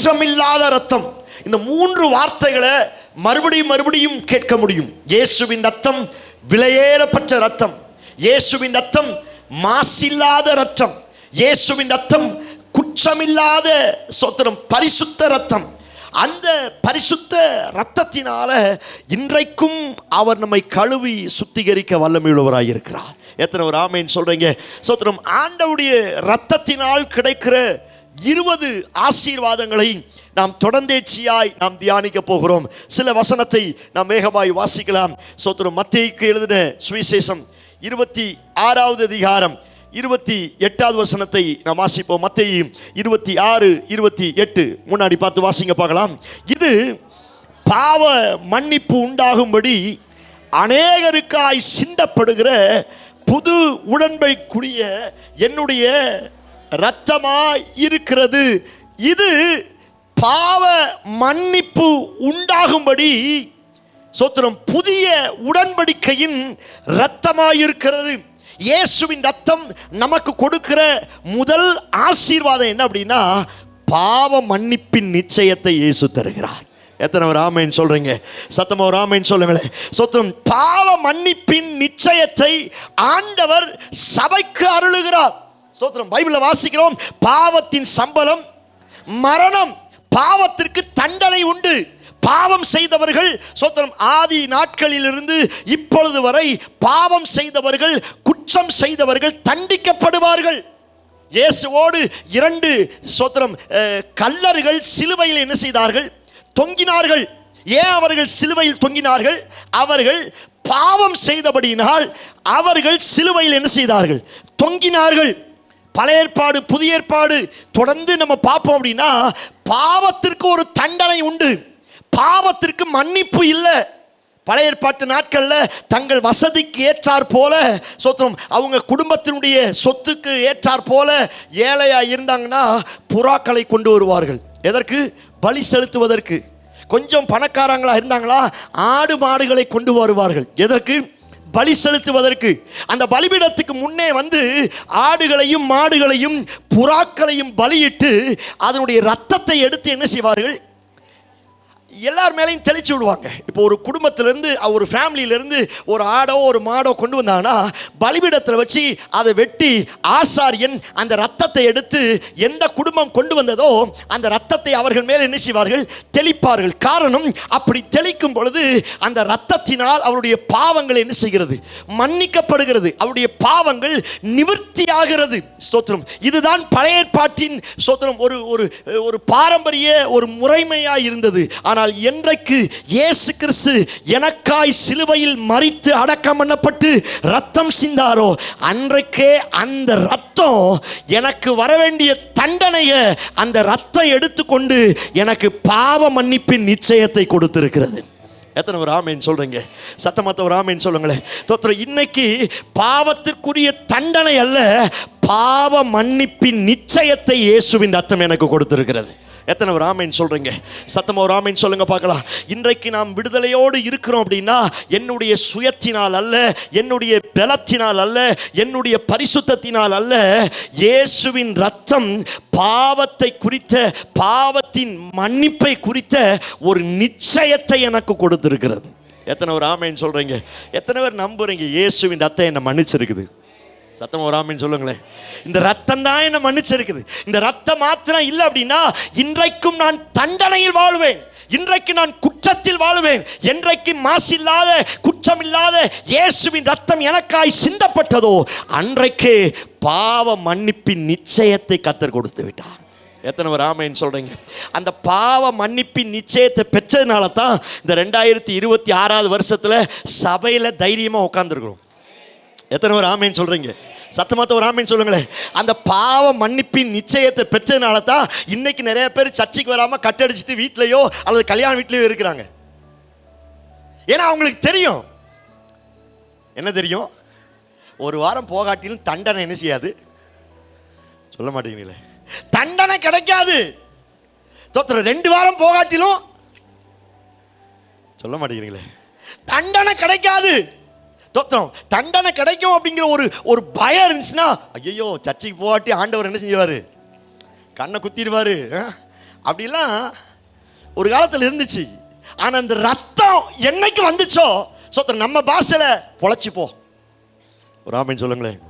குற்றமில்லாத ரத்தம். இந்த 3 வார்த்தைகளை மறுபடியும் கேட்க முடியும். இயேசுவின் ரத்தம் விலையேறப்பட்ட ரத்தம், இயேசுவின் ரத்தம் மாசில்லாத ரத்தம், இயேசுவின் ரத்தம் குற்றமில்லாத சோத்திரம் பரிசுத்த ரத்தம். அந்த பரிசுத்த ரத்தத்தினால இன்றைக்கும் அவர் நம்மை கழுவி சுத்திகரிக்க வல்லமையுள்ளவராக இருக்கிறார். எத்தனை ஒரு ஆமென் சொல்றீங்க? சோத்திரம். ஆண்டவருடைய ரத்தத்தினால் கிடைக்கிற 20 ஆசீர்வாதங்களை நாம் தொடர்ந்தேர்ச்சியாய் நாம் தியானிக்க போகிறோம். சில வசனத்தை நாம் வேகமாய் வாசிக்கலாம். சோத்திரம். மத்தேயுக்கு எழுதின சுவிசேஷம் 26வது அதிகாரம் 28வது வசனத்தை நாம் வாசிப்போம். மத்தேயு 26:28 முன்னாடி பார்த்து வாசிங்க பார்க்கலாம். இது பாவ மன்னிப்பு உண்டாகும்படி அநேகருக்காய் சிந்தப்படுகிற புது உடன்படிக்கைக்குரிய என்னுடைய இரத்தமாய் இருக்கிறது. இது பாவ மன்னிப்பு உண்டாகும்படி சோத்திரம் புதிய உடன்படிக்கையின் இரத்தமாயிருக்கிறது. இயேசுவின் ரத்தம் நமக்கு கொடுக்கிற முதல் ஆசீர்வாதம் என்ன அப்படின்னா, பாவ மன்னிப்பின் நிச்சயத்தை இயேசு தருகிறார். எத்தனை ஒரு ஆமென் சொல்றீங்க? சத்தமா ஒரு ஆமென் சொல்லுங்களேன். சோத்திரம். பாவ மன்னிப்பின் நிச்சயத்தை ஆண்டவர் சபைக்கு அருளுகிறார். சோத்திரம். பைபிள்ல வாசிக்கிறோம், பாவத்தின் சம்பளம் மரணம், பாவத்திற்கு தண்டனை உண்டு. பாவம் செய்தவர்கள் சோத்திரம் ஆதி நாட்களிலிருந்து இப்பொழுது வரை பாவம் செய்தவர்கள், குற்றம் செய்தவர்கள் தண்டிக்கப்படுவார்கள். இயேசுவோடு 2 சோத்திரம் கல்லர்கள் சிலுவையில் என்ன செய்தார்கள்? தொங்கினார்கள். ஏன் அவர்கள் சிலுவையில் தொங்கினார்கள்? அவர்கள் பாவம் செய்தபடியினால் அவர்கள் சிலுவையில் என்ன செய்தார்கள்? தொங்கினார்கள். பழைய ஏற்பாடு புதிய ஏற்பாடு தொடர்ந்து நம்ம பார்ப்போம் அப்படின்னா, பாவத்திற்கு ஒரு தண்டனை உண்டு, பாவத்திற்கு மன்னிப்பு இல்லை. பழைய ஏற்பாட்டு நாட்களில் தங்கள் வசதிக்கு ஏற்றார் போல சோத்திரம் அவங்க குடும்பத்தினுடைய சொத்துக்கு ஏற்றார் போல ஏழையா இருந்தாங்கன்னா புறாக்களை கொண்டு வருவார்கள். எதற்கு? பலி செலுத்துவதற்கு. கொஞ்சம் பணக்காரங்களா இருந்தாங்களா ஆடு மாடுகளை கொண்டு வருவார்கள். எதற்கு? பலி செலுத்துவதற்கு. அந்த பலிபீடத்துக்கு முன்னே வந்து ஆடுகளையும் மாடுகளையும் புறாக்களையும் பலியிட்டு அதனுடைய ரத்தத்தை எடுத்து என்ன செய்வார்கள்? எல்லார் மேலையும் தெளிச்சு விடுவாங்க. இப்போ ஒரு குடும்பத்திலேருந்து ஒரு ஃபேமிலியிலேருந்து ஒரு ஆடோ ஒரு மாடோ கொண்டு வந்தாங்கன்னா பலிபீடத்தில் வச்சு அதை வெட்டி ஆசாரியன் அந்த ரத்தத்தை எடுத்து எந்த குடும்பம் கொண்டு வந்ததோ அந்த ரத்தத்தை அவர்கள் மேல் என்ன செய்வார்கள்? தெளிப்பார்கள். காரணம், அப்படி தெளிக்கும் பொழுது அந்த ரத்தத்தினால் அவருடைய பாவங்கள் என்ன செய்கிறது? மன்னிக்கப்படுகிறது. அவருடைய பாவங்கள் நிவர்த்தியாகிறது. ஸ்தோத்திரம். இதுதான் பழைய ஏற்பாட்டின் ஸ்தோத்திரம் ஒரு பாரம்பரிய ஒரு முறைமையாக இருந்தது. ஆனால் என்றைக்கு இயேசு கிறிஸ்து எனக்காய் சிலுவையில் மரித்து அடக்கம் பண்ணப்பட்டு ரத்தம் சிந்தாரோ அன்றைக்கே அந்த ரத்தம் எனக்கு வரவேண்டிய தண்டனையை அந்த ரத்தம் எடுத்துக்கொண்டு எனக்கு பாவ மன்னிப்பின் நிச்சயத்தை கொடுத்திருக்கிறது. எத்தனை ஒரு ஆமென் சொல்றீங்க? சத்தமத்த ஒரு ஆமென் சொல்லுங்களேன். தோத்திரம். இன்னைக்கு பாவத்திற்குரிய தண்டனை அல்ல, பாவ மன்னிப்பின் நிச்சயத்தை இயேசுவின் ரத்தம் எனக்கு கொடுத்திருக்கிறது. எத்தனை ஒரு ஆமென் சொல்றீங்க? சத்தமா ஒரு ஆமென் சொல்லுங்க பார்க்கலாம். இன்றைக்கு நாம் விடுதலையோடு இருக்கிறோம் அப்படின்னா என்னுடைய சுயத்தினால் அல்ல, என்னுடைய பலத்தினால் அல்ல, என்னுடைய பரிசுத்தத்தினால் அல்ல. இயேசுவின் ரத்தம் பாவத்தை குறித்த, பாவத்தின் மன்னிப்பை குறித்த ஒரு நிச்சயத்தை எனக்கு கொடுத்திருக்கிறது. எத்தனை ஒரு ஆமென் சொல்றீங்க? எத்தனை பேர் நம்புறீங்க இயேசுவின் ரத்தம் என்னை மன்னிச்சிருக்குது? சத்தம் ஒரு ஆமென் சொல்லுங்களேன். இந்த ரத்தம் தான் என்ன மன்னிச்சிருக்குது. இந்த ரத்தம் மாத்திரம் இல்லை அப்படின்னா இன்றைக்கும் நான் தண்டனையில் வாழுவேன், இன்றைக்கு நான் குற்றத்தில் வாழுவேன். என்றைக்கு மாசில்லாத குற்றமில்லாத இயேசுவின் ரத்தம் எனக்காய் சிந்தப்பட்டதோ அன்றைக்கு பாவ மன்னிப்பின் நிச்சயத்தை கர்த்தர் கொடுத்து விட்டார். எத்தனை பேர் ஆமென் சொல்றீங்க? அந்த பாவ மன்னிப்பின் நிச்சயத்தை பெற்றதுனால தான் இந்த 2026 வருஷத்துல சபையில தைரியமா உட்கார்ந்துருக்கிறோம். எத்தனை பேர் ஆமென் சொல்றீங்க? சத்தமாத்த ஒரு ஆமென் சொல்லுங்களேன். அந்த பாவ மன்னிப்பின் நிச்சயத்தை பெற்றதுனால தான் இன்னைக்கு நிறைய பேர் சர்ச்சைக்கு வராம கட்டடிச்சுட்டு வீட்லயோ அல்லது கல்யாண வீட்லயோ இருக்கிறாங்க. ஏன்னா அவங்களுக்கு தெரியும். என்ன தெரியும்? ஒரு வாரம் போகாட்டிலும் தண்டனை என்ன செய்யாது? சொல்ல மாட்டேங்கிறீங்களே, தண்டனை கிடைக்காது. 2 வாரம் போகாட்டிலும் சொல்ல மாட்டேங்கிறீங்களே, தண்டனை கிடைக்காது. தண்டனை கிடைக்கும் அப்படிங்கிற ஒரு பயம் இருந்துச்சுன்னா ஐயோ சர்ச்சைக்கு போகாட்டி ஆண்டவர் என்ன செய்வாரு? கண்ணை குத்திடுவாரு. அப்படிலாம் ஒரு காலத்தில் இருந்துச்சு. ஆனால் அந்த ரத்தம் என்னைக்கு வந்துச்சோ சோத்திரம், நம்ம பாஷையில் பொழைச்சி போ, ஒரு ஆமேன் சொல்லுங்களேன்.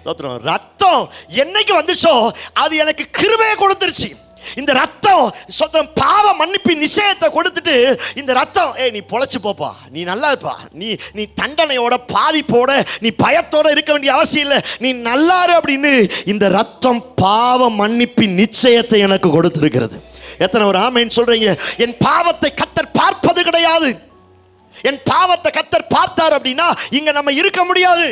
சோத்திரம், ரத்தம் என்னைக்கு வந்துச்சோ அது எனக்கு கிருபையை கொடுத்துருச்சு. இந்த ரத்தம் சோத்திரம் பாவ மன்னிப்பின் நிச்சயத்தை கொடுத்துட்டு, இந்த ரத்தம் நீ பொழைச்சி போப்பா, நீ நல்லா இருப்பா, நீ தண்டனையோட பாதிப்போட நீ பயத்தோட இருக்க வேண்டிய அவசியம் இல்லை, நீ நல்லாரு அப்படின்னு இந்த ரத்தம் பாவ மன்னிப்பின் நிச்சயத்தை எனக்கு கொடுத்திருக்கிறது. எத்தனை ஒரு ஆமேன் சொல்றீங்க? என் பாவத்தை கர்த்தர் பார்ப்பது கிடையாது. என் பாவத்தை கர்த்தர் பார்த்தார் அப்படின்னா இங்க நம்ம இருக்க முடியாது.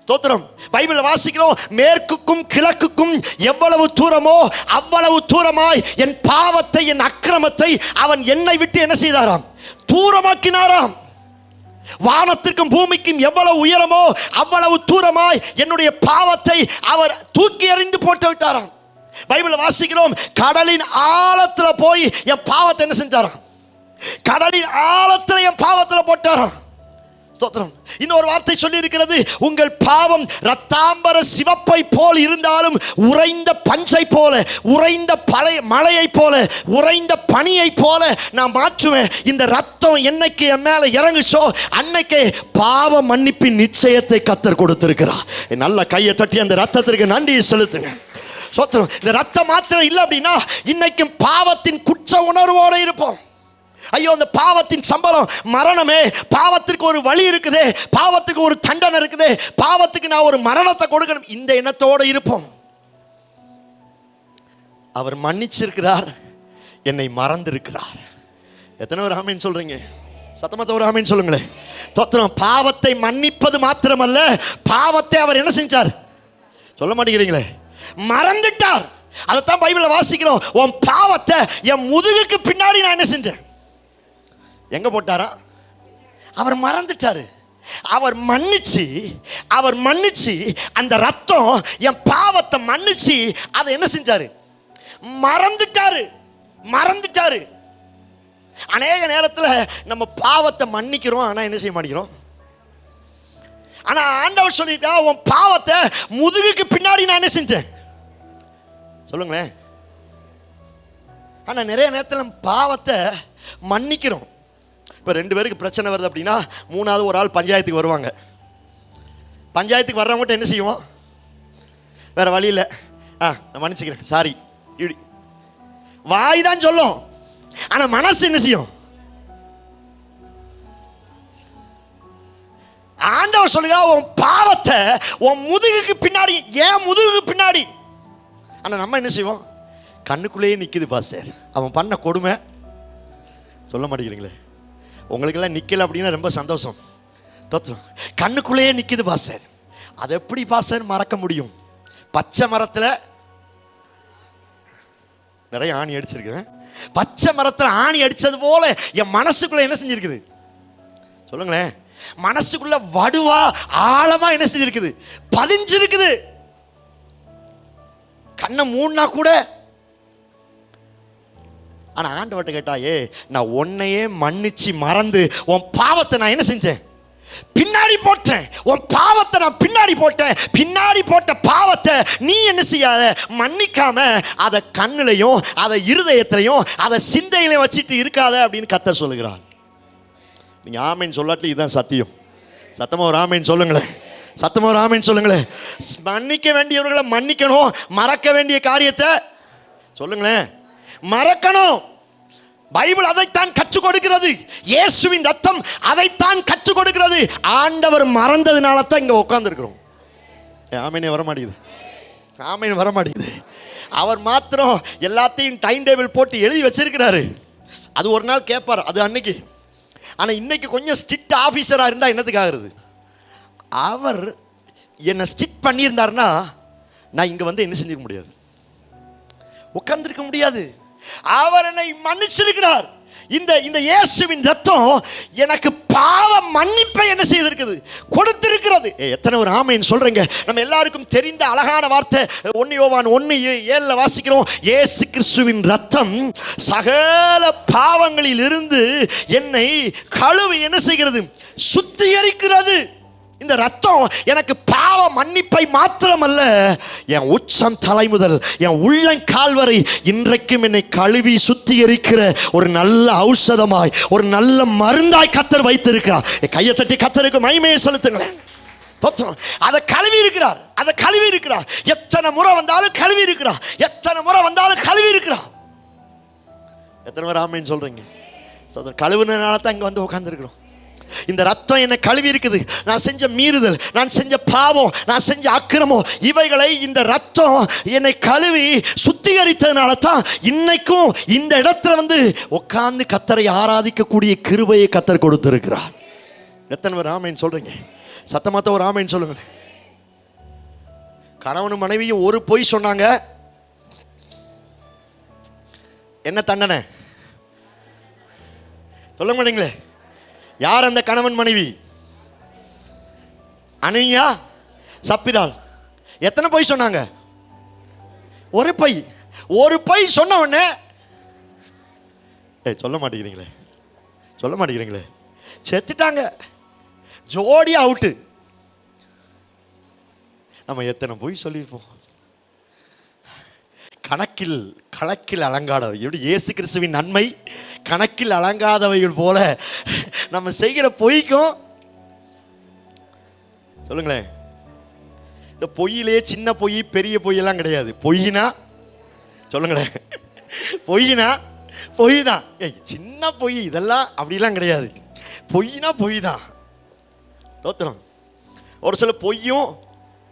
ஸ்தோத்திரம். பைபிள் வாசிக்கிறோம், மேற்குக்கும் கிழக்குக்கும் எவ்வளவு தூரமோ அவ்வளவு தூரமாய் என் பாவத்தை என் அக்கிரமத்தை அவன் என்னை விட்டு என்ன செய்தாராம்? தூரமாக்கினாராம். வானத்திற்கும் பூமிக்கும் எவ்வளவு உயரமோ அவ்வளவு தூரமாய் என்னுடைய பாவத்தை அவர் தூக்கி எறிந்து போட்டு விட்டாராம். பைபிள் வாசிக்கிறோம், கடலின் ஆழத்துல போய் என் பாவத்தை என்ன செஞ்சாராம்? கடலின் ஆழத்துல என் பாவத்துல போட்டாராம். ஸ்தோத்திரம். இன்னொரு வார்த்தை சொல்லி இருக்கிறது, உங்கள் பாவம் ரத்தாம்பர சிவப்பை போல் இருந்தாலும் உறைந்த பஞ்சை போல, உறைந்த மலையை போல, உறைந்த பனியை போல நான் மாற்றுவேன். இந்த ரத்தம் என்னைக்கு என் மேல இறங்குச்சோ அன்னைக்கு பாவ மன்னிப்பின் நிச்சயத்தை கர்த்தர் கொடுத்திருக்கிறார். நல்ல கையை தட்டி அந்த ரத்தத்திற்கு நன்றியை செலுத்துங்க. ஸ்தோத்திரம். இந்த ரத்தம் மாத்திரம் இல்லை அப்படின்னா இன்னைக்கும் பாவத்தின் குற்ற உணர்வோடு இருப்போம். ஐயோ, அந்த பாவத்தின் சம்பளம் மரணமே, பாவத்திற்கு ஒரு வழி இருக்குதே, பாவத்துக்கு ஒரு தண்டனை இருக்குதே, பாவத்துக்கு நான் ஒரு மரணத்தை கொடுக்கணும், இந்த எண்ணத்தோடு இருப்போம். அவர் மன்னிச்சிருக்கிறார், என்னை மறந்திருக்கிறார். எத்தனை ஒரு ஆமீன் சொல்றீங்க? சத்தமத்த ஒரு ஆமீன் சொல்லுங்களேன். தோத்திரம். பாவத்தை மன்னிப்பது மாத்திரமல்ல, பாவத்தை அவர் என்ன செஞ்சார்? சொல்ல மாட்டேங்கிறீங்களே, மறந்துட்டார். அதைத்தான் பைபிளை வாசிக்கிறோம், உன் பாவத்தை என் முதுகுக்கு பின்னாடி நான் என்ன செஞ்சேன்? எங்க போட்டாரா? அவர் மறந்துட்டாரு. அவர் மன்னிச்சு அந்த ரத்தம் என் பாவத்தை மன்னிச்சு அதை என்ன செஞ்சாரு? மறந்துட்டாரு. அநேக நேரத்தில் நம்ம பாவத்தை மன்னிக்கிறோம், ஆனா என்ன செய்ய மாட்டேங்கிறோம். ஆனா ஆண்டவர் சொல்லிட்டா, உன் பாவத்தை முதுகுக்கு பின்னாடி நான் என்ன செஞ்சேன்? சொல்லுங்களேன். ஆனா நிறைய நேரத்தில் நம்ம பாவத்தை மன்னிக்கிறோம். இப்போ 2 பேருக்கு பிரச்சனை வருது அப்படின்னா மூணாவது ஒரு ஆள் பஞ்சாயத்துக்கு வருவாங்க. பஞ்சாயத்துக்கு வர்றவங்ககிட்ட என்ன செய்வோம்? வேற வழி இல்லை, நான் மன்னிச்சுக்கிறேன், சாரி, இப்படி வாய் தான் சொல்லும், ஆனால் மனசு என்ன செய்யும்? ஆண்டவர் சொல்லுங்க, உன் பாவத்தை உன் முதுகுக்கு பின்னாடி, ஏன் முதுகுக்கு பின்னாடி. ஆனால் நம்ம என்ன செய்வோம்? கண்ணுக்குள்ளேயே நிற்குது பாஸ்டர், அவன் பண்ண கொடுமை. சொல்ல மாட்டேங்கிறீங்களே. உங்களுக்கெல்லாம் நிற்கல அப்படின்னா ரொம்ப சந்தோஷம். தோற்றம். கண்ணுக்குள்ளேயே நிற்குது பாஸ்டர், அதை எப்படி பாஸ்டர் மறக்க முடியும்? பச்சை மரத்தில் நிறைய ஆணி அடிச்சிருக்கேன். பச்சை மரத்தில் ஆணி அடித்தது போல என் மனசுக்குள்ள என்ன செஞ்சிருக்குது? சொல்லுங்களேன். மனசுக்குள்ள வடுவா ஆழமா என்ன செஞ்சிருக்குது? பதிஞ்சிருக்குது. கண்ணை மூடினா கூட. ஆனால் ஆண்டவர்கிட்ட கேட்டாயே, நான் உன்னையே மன்னிச்சு மறந்து உன் பாவத்தை நான் என்ன செஞ்சேன்? பின்னாடி போட்டேன். உன் பாவத்தை நான் பின்னாடி போட்டேன். பின்னாடி போட்ட பாவத்தை நீ என்ன செய்யாத? மன்னிக்காம அதை கண்ணிலையும் அதை இருதயத்திலையும் அதை சிந்தையிலையும் வச்சுட்டு இருக்காத அப்படின்னு கர்த்தர் சொல்லுகிறார். நீங்கள் ஆமேன் சொல்லாட்டி இதுதான் சத்தியம். சத்தமாக ஒரு ஆமேன் சொல்லுங்களேன். சத்தமாக ஒரு ஆமேன் சொல்லுங்களேன். மன்னிக்க வேண்டியவர்களை மன்னிக்கணும், மறக்க வேண்டிய காரியத்தை சொல்லுங்களேன் மறக்கணும். பைபிள் அதைத்தான் கற்றுக் கொடுக்கிறது. இயேசுவின் ரத்தம் அதைத்தான் கற்றுக் கொடுக்கிறது. ஆண்டவர் மறந்ததுனால தான் இங்கே உட்கார்ந்துருக்கிறோம். ஆமேனே வரமாட்டேங்குது. ஆமேன் வரமாட்டேங்குது. அவர் மாத்திரம் எல்லாத்தையும் டைம் டேபிள் போட்டு எழுதி வச்சிருக்கிறாரு. அது ஒரு நாள் கேட்பார், அது அன்னைக்கு. ஆனால் இன்னைக்கு கொஞ்சம் ஸ்ட்ரிக்ட் ஆஃபீஸராக இருந்தால் என்னத்துக்காகிறது? அவர் என்னை ஸ்ட்ரிக்ட் பண்ணியிருந்தாருன்னா நான் இங்கே வந்து என்ன செஞ்சிருக்க முடியாது, உட்கார்ந்திருக்க முடியாது. அவர் என்னை மன்னிச்சிருக்கிறார். இந்த இயேசுவின் ரத்தம் எனக்கு பாவ மன்னிப்பை என்ன செய்திருக்குது? கொடுத்திருக்கிறது. எத்தனை ஒரு ஆமேன் சொல்றீங்க? நம்ம எல்லாருக்கும் தெரிந்த அழகான வார்த்தை 1 யோவான் 1:7 வாசிக்கிறோம். இயேசு கிறிஸ்துவின் ரத்தம் சகல பாவங்களில் இருந்து என்னை கழுவி என்ன செய்கிறது? சுத்திகரிக்கிறது. இந்த ரத்தம் எனக்கு பாவ மன்னிப்பை மாத்திரமல்ல, என் உச்சம் தலை முதல் என் உள்ளங்கால் வரை இன்றைக்கும் என்னை கழுவி சுத்திகரிக்கிற ஒரு நல்ல ஔஷதமாய், ஒரு நல்ல மருந்தாய் கர்த்தர் வைத்திருக்கிறார். கையை தட்டி கர்த்தருக்கு மகிமையை செலுத்துங்களேன். அதை கழுவி இருக்கிறார், அதை கழுவி இருக்கிறார். எத்தனை முறை வந்தாலும் கழுவி இருக்கிறார், எத்தனை முறை வந்தாலும் கழுவி இருக்கிறார். எத்தனை முறை ஆமென் சொல்றீங்க? கழுவுனால தான் இங்க வந்து உட்கார்ந்துருக்கிறோம். இந்த ரத்தம் என்னை கழுவி இருக்குது. நான் செஞ்ச மீறுதல், நான் செஞ்ச பாவம், நான் செஞ்ச அக்கிரமம், இவைகளை இந்த ரத்தம் என்னை கழுவி சுத்திகரித்ததுனால தான் இன்னைக்கும் இந்த இடத்துல வந்து உட்கார்ந்து கர்த்தரை ஆராதிக்கக்கூடிய கிருபையை கர்த்தர் கொடுத்திருக்கிறார். எத்தனை பேர் ஆமென் சொல்றீங்க? சத்தமாத்த ஒரு ஆமென் சொல்லுங்க. கணவனும் மனைவியும் ஒரு பொய் சொன்னாங்க, என்ன தண்டனை சொல்ல மாட்டீங்களே? யார் அந்த கணவன் மனைவி? அனனியா சப்பிராள். எத்தனை பொய் சொன்னாங்க? ஒரு பொய். ஒரு பொய் சொன்ன உடனே சொல்ல மாட்டேங்கிறீங்களே, சொல்ல மாட்டேங்கிறீங்களே, செத்துட்டாங்க. ஜோடி அவுட்டு. நம்ம எத்தனை பொய் சொல்லியிருப்போம்? கணக்கில் அலங்காதவை. எப்படி இயேசு கிறிஸ்துவின் நன்மை கணக்கில் அலங்காதவைகள் போல நம்ம செய்கிற பொய்க்கும். சொல்லுங்களேன், இந்த பொய்யிலே சின்ன பொய் பெரிய பொய்யெல்லாம் கிடையாது. பொய்னா சொல்லுங்களேன், பொய்னா பொய் தான். சின்ன பொய் இதெல்லாம் அப்படிலாம் கிடையாது. பொய்னா பொய் தான். தோத்திரம். ஒரு சில பொய்யும்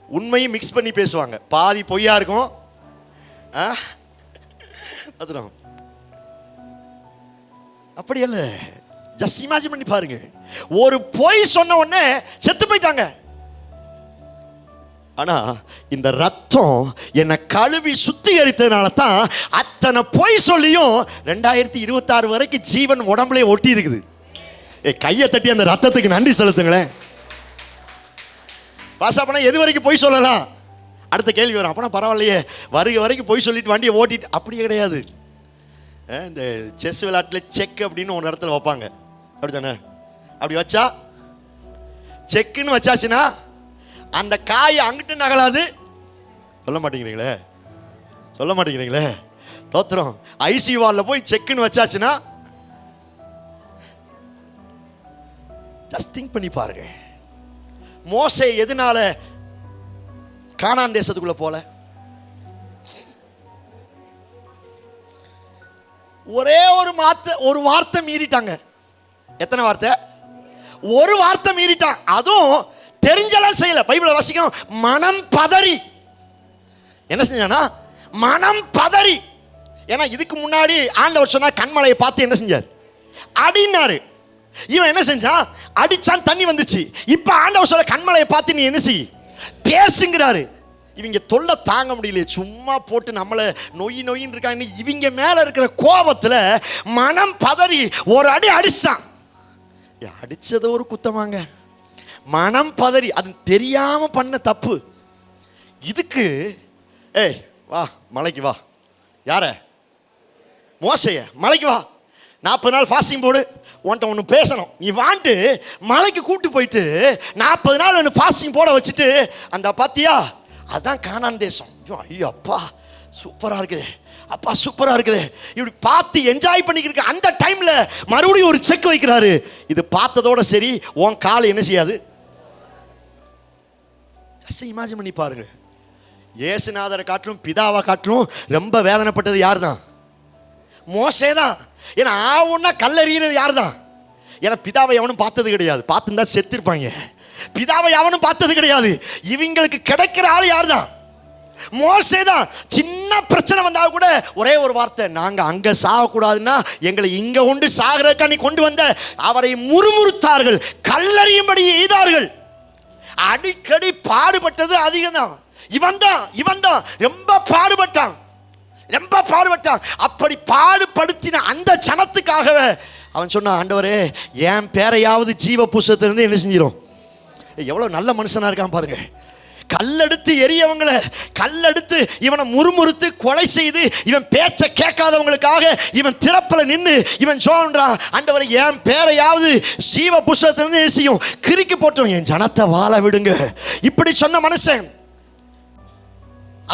உண்மையும் மிக்ஸ் பண்ணி பேசுவாங்க, பாதி பொய்யா இருக்கும். அப்படி அல்ல, ஜஸ்ட் இமேஜின் பண்ணி பாருங்க. ஒரு பொய் சொன்ன உடனே செத்து போயிட்டாங்க. ஆனா இந்த ரத்தம் என்னை கழுவி சுத்திகரித்ததுனால தான் அத்தனை பொய் சொல்லியும் 2026 வரைக்கும் ஜீவன் உடம்புல ஒட்டி இருக்குது. கையை தட்டி அந்த ரத்தத்துக்கு நன்றி செலுத்துங்களேன். பாஸ் அப்பனா எது வரைக்கும் பொய் சொல்லலாம்? அடுத்த கேள்வி வரும். அப்பனா பரவாயில்லையே, வருகை வரைக்கும் பொய் சொல்லிட்டு வண்டியை ஓட்டிட்டு. அப்படியே கிடையாது. இந்த செஸ் விளையாட்டில் செக் அப்படின்னு ஒரு இடத்துல வைப்பாங்க, அப்படி தானே? அப்படி வச்சா செக்குன்னு வச்சாச்சுன்னா அந்த காய் அங்கிட்டு நகலாது. சொல்ல மாட்டேங்கிறீங்களே, சொல்ல மாட்டேங்கிறீங்களே. தோத்திரம். ஐசி வாலில் போய் செக்குன்னு வச்சாச்சுன்னா ஜஸ்ட் திங்க் பண்ணி பாருங்க. மோசே எதனால கானான் தேசத்துக்குள்ள போல? ஒரே ஒரு வார்த்தை மீறிட்டாங்க. எத்தனை வார்த்தை? ஒரு வார்த்தை மீறிட்டான். அதுவும் தெரிஞ்சலாம் செய்யல. பைபிளை வாசிக்கும். மனம் பதறி என்ன செஞ்சானா? மனம் பதறி. ஏன்னா இதுக்கு முன்னாடி ஆண்டவர் சொன்னா கண்மலையை பார்த்து என்ன செஞ்சார்? அடினாரு. இவன் என்ன செஞ்சான்? அடிச்சான், தண்ணி வந்துச்சு. இப்ப ஆண்டவர் சொல்ல கண்மலையை பார்த்து நீ என்ன செய், பேசுங்கிறாரு. இவங்க தொல்லை தாங்க முடியல. சும்மா போட்டு நம்மளை நொயின்னு இருக்காங்க. இவங்க மேல இருக்கிற கோபத்துல மனம் பதறி ஒரு அடி அடிச்சான். அடிச்சது ஒரு குத்தமாங்க? மனம் பதறி, அது தெரியாம பண்ண தப்பு. இதுக்கு வா மலைக்கு வா. யார? மோசைய. மலைக்கு வா, 40 நாள் ஃபாஸ்டிங் போடு, உன்ட்ட ஒன்று பேசணும். நீ வாண்டு மலைக்கு கூப்பிட்டு போயிட்டு 40 நாள் ஒன்று ஃபாஸ்டிங் போட வச்சுட்டு, அந்த பாத்தியா அதான் கானான் தேசம். ஐயோ அப்பா சூப்பராக இருக்குது, அப்பா சூப்பராக இருக்குது, இப்படி பார்த்து என்ஜாய் பண்ணிக்கிட்டு அந்த டைம்ல மறுபடியும் ஒரு செக் வைக்கிறாரு. இது பார்த்ததோட சரி, உன் கால் என்ன செய்யாது? ஜஸ்ட் இமேஜின் பண்ணி பாருங்க. இயேசுநாதரை காட்டிலும் பிதாவை காட்டிலும் ரொம்ப வேதனைப்பட்டது யார் தான்? மோசே தான். ஏன்னா ஆவுன்னா கல்லறிகிறது யார் தான்? ஏன்னா பிதாவை எவனும் பார்த்தது கிடையாது. பார்த்துருந்தா செத்துருப்பாங்க. பிதாவை எவனும் பார்த்தது கிடையாது. இவங்களுக்கு கிடைக்கிற ஆள் யார் தான்? மோசே தான். சின்ன பிரச்சனை வந்தா கூட ஒரே ஒரு வார்த்தை, நாங்க அங்க சாகக்கூடாதுன்னா எங்களை இங்க கொண்டு சாகிறதுக்கா நீ கொண்டு வந்த. அவரை முறுமுறுத்தார்கள், கல்லறியும்படி எய்தார்கள். அடிக்கடி பாடுபட்டது அதிகம் தான். இவன் தான் ரொம்ப பாடுபட்டான், ரொம்ப பாடுபட்டான். அப்படி பாடுபடுத்தின அந்த ஜனத்துக்காகவே அவன் சொன்னான், ஆண்டவரே என் பேரையாவது ஜீவ புஸ்தகத்திலிருந்து என்ன செஞ்சிடும். எவ்வளவு நல்ல மனுஷனா இருக்கான் பாருங்க. கல்லெடுத்து எரியவங்களை, கல்லெடுத்து இவனை முறுமுறுத்து கொலை செய்து இவன் பேச்சை கேட்காதவங்களுக்காக இவன் திறப்பல நின்று இவன் சொல்றான், ஆண்டவரை என் பேரையாவது ஜீவ புஸ்தகத்திலிருந்து என்ன செய்யும், கிறுக்கி போட்டோம், என் ஜனத்தை வாழ விடுங்க. இப்படி சொன்ன மனுஷன்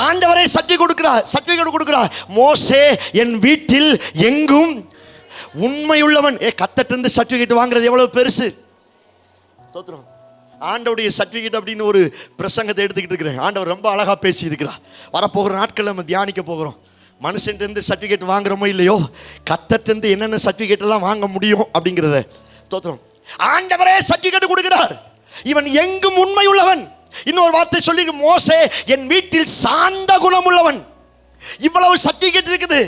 ஆண்டவரே சர்டிபிகேட் கொடுக்கிறார். மோசே என் வீட்டில் எங்கும் உண்மையுள்ளவன். கத்தட்டிருந்து சர்டிபிகேட் வாங்குறது எவ்வளவு பெருசு. ஸ்தோத்திரம். ஆண்டவருடைய சர்டிபிகேட் அப்படின்னு ஒரு பிரசங்கத்தை எடுத்துக்கிட்டு இருக்கிறேன். ஆண்டவர் ரொம்ப அழகா பேசி இருக்கிறார். வரப்போகிற நாட்கள் நம்ம தியானிக்க போகிறோம். மனுஷன்ட்டு சர்டிபிகேட் வாங்குறோமோ இல்லையோ, கத்தட்டிருந்து என்னென்ன சர்டிபிகேட் எல்லாம் வாங்க முடியும் அப்படிங்கிறத. ஸ்தோத்திரம். ஆண்டவரே சர்டிபிகேட் கொடுக்கிறார், இவன் எங்கும் உண்மை உள்ளவன். இன்னொரு வார்த்தை சொல்லி, மோசே என் வீட்டில் சாந்த குணம் உள்ளவன். இவ்வளவு சர்டிபிகேட் இருக்குது,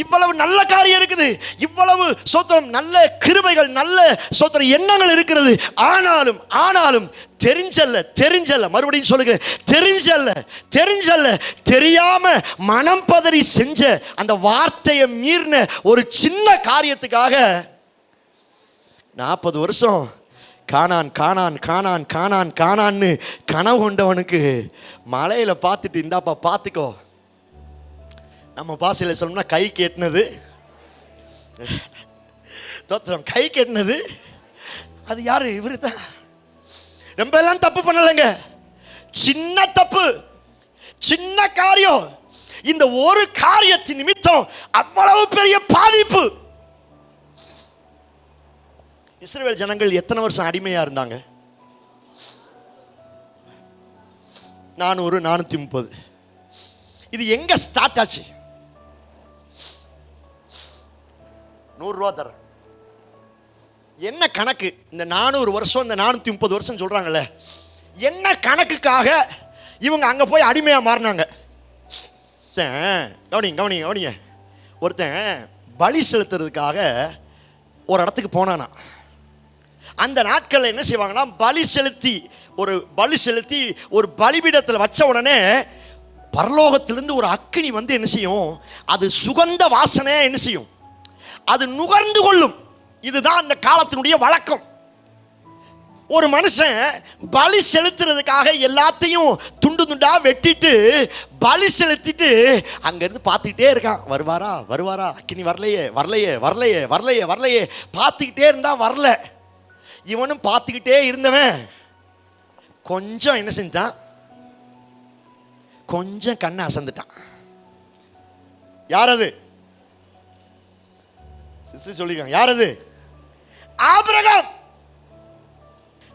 இவ்வளவு நல்ல காரியம் இருக்குது, இவ்வளவு சோத்திரம் நல்ல கிருபைகள், நல்ல சோத்திரம் எண்ணங்கள் இருக்கிறது. ஆனாலும் தெரிஞ்சல்ல மறுபடியும் சொல்லுகிறேன், தெரிஞ்சல்ல தெரியாம மனம் பதறி செஞ்ச அந்த வார்த்தையை மீறின ஒரு சின்ன காரியத்துக்காக 40 வருஷம் காணான்னு கனவு கொண்டவனுக்கு மலையில பார்த்துட்டு, இந்தாப்பா பார்த்துக்கோ, நம்ம பாசையில் சொல்லணும்னா கை கேட்டினது, தோத்திரம் கை கேட்டினது அது யாரு, இவரு தான். ரொம்ப எல்லாம் தப்பு பண்ணலைங்க, சின்ன தப்பு, சின்ன காரியம். இந்த ஒரு காரியத்தின் நிமித்தம் அவ்வளவு பெரிய பாதிப்பு. இஸ்ரவேல் ஜனங்கள் எத்தனை வருஷம் அடிமையா இருந்தாங்க? 430. இது எங்க ஸ்டார்ட் ஆச்சு? 100 ரூபா தரேன். என்ன கணக்கு? இந்த 400 வருஷம், இந்த 430 வருஷம் சொல்றாங்கல்ல, என்ன கணக்குக்காக இவங்க அங்க போய் அடிமையா மாறினாங்க? கவனிங்க. ஒருத்தன் பலி செலுத்துறதுக்காக ஒரு இடத்துக்கு போனானா, அந்த நாட்களில் என்ன செய்வாங்கன்னா, பலி செலுத்தி ஒரு பலிபீடத்தில் வச்ச உடனே பரலோகத்திலிருந்து ஒரு அக்கினி வந்து என்ன செய்யும், அது சுகந்த வாசனை என்ன செய்யும், அது நுகர்ந்து கொள்ளும். இதுதான் அந்த காலத்தினுடைய வழக்கம். ஒரு மனுஷன் பலி செலுத்துறதுக்காக எல்லாத்தையும் துண்டு துண்டா வெட்டிட்டு பலி செலுத்திட்டு அங்கிருந்து பார்த்துக்கிட்டே இருக்கான், வருவாரா, அக்கினி வரலையே பார்த்துக்கிட்டே இருந்தா வரல. இவனும் பார்த்துக்கிட்டே இருந்தவன் கொஞ்சம் என்ன செஞ்சான், கொஞ்சம் கண்ணை அசந்துட்டான். யார் அது? சிஸ்டர் சொல்லிருக்காங்க, யார் அது? ஆபிரகாம்.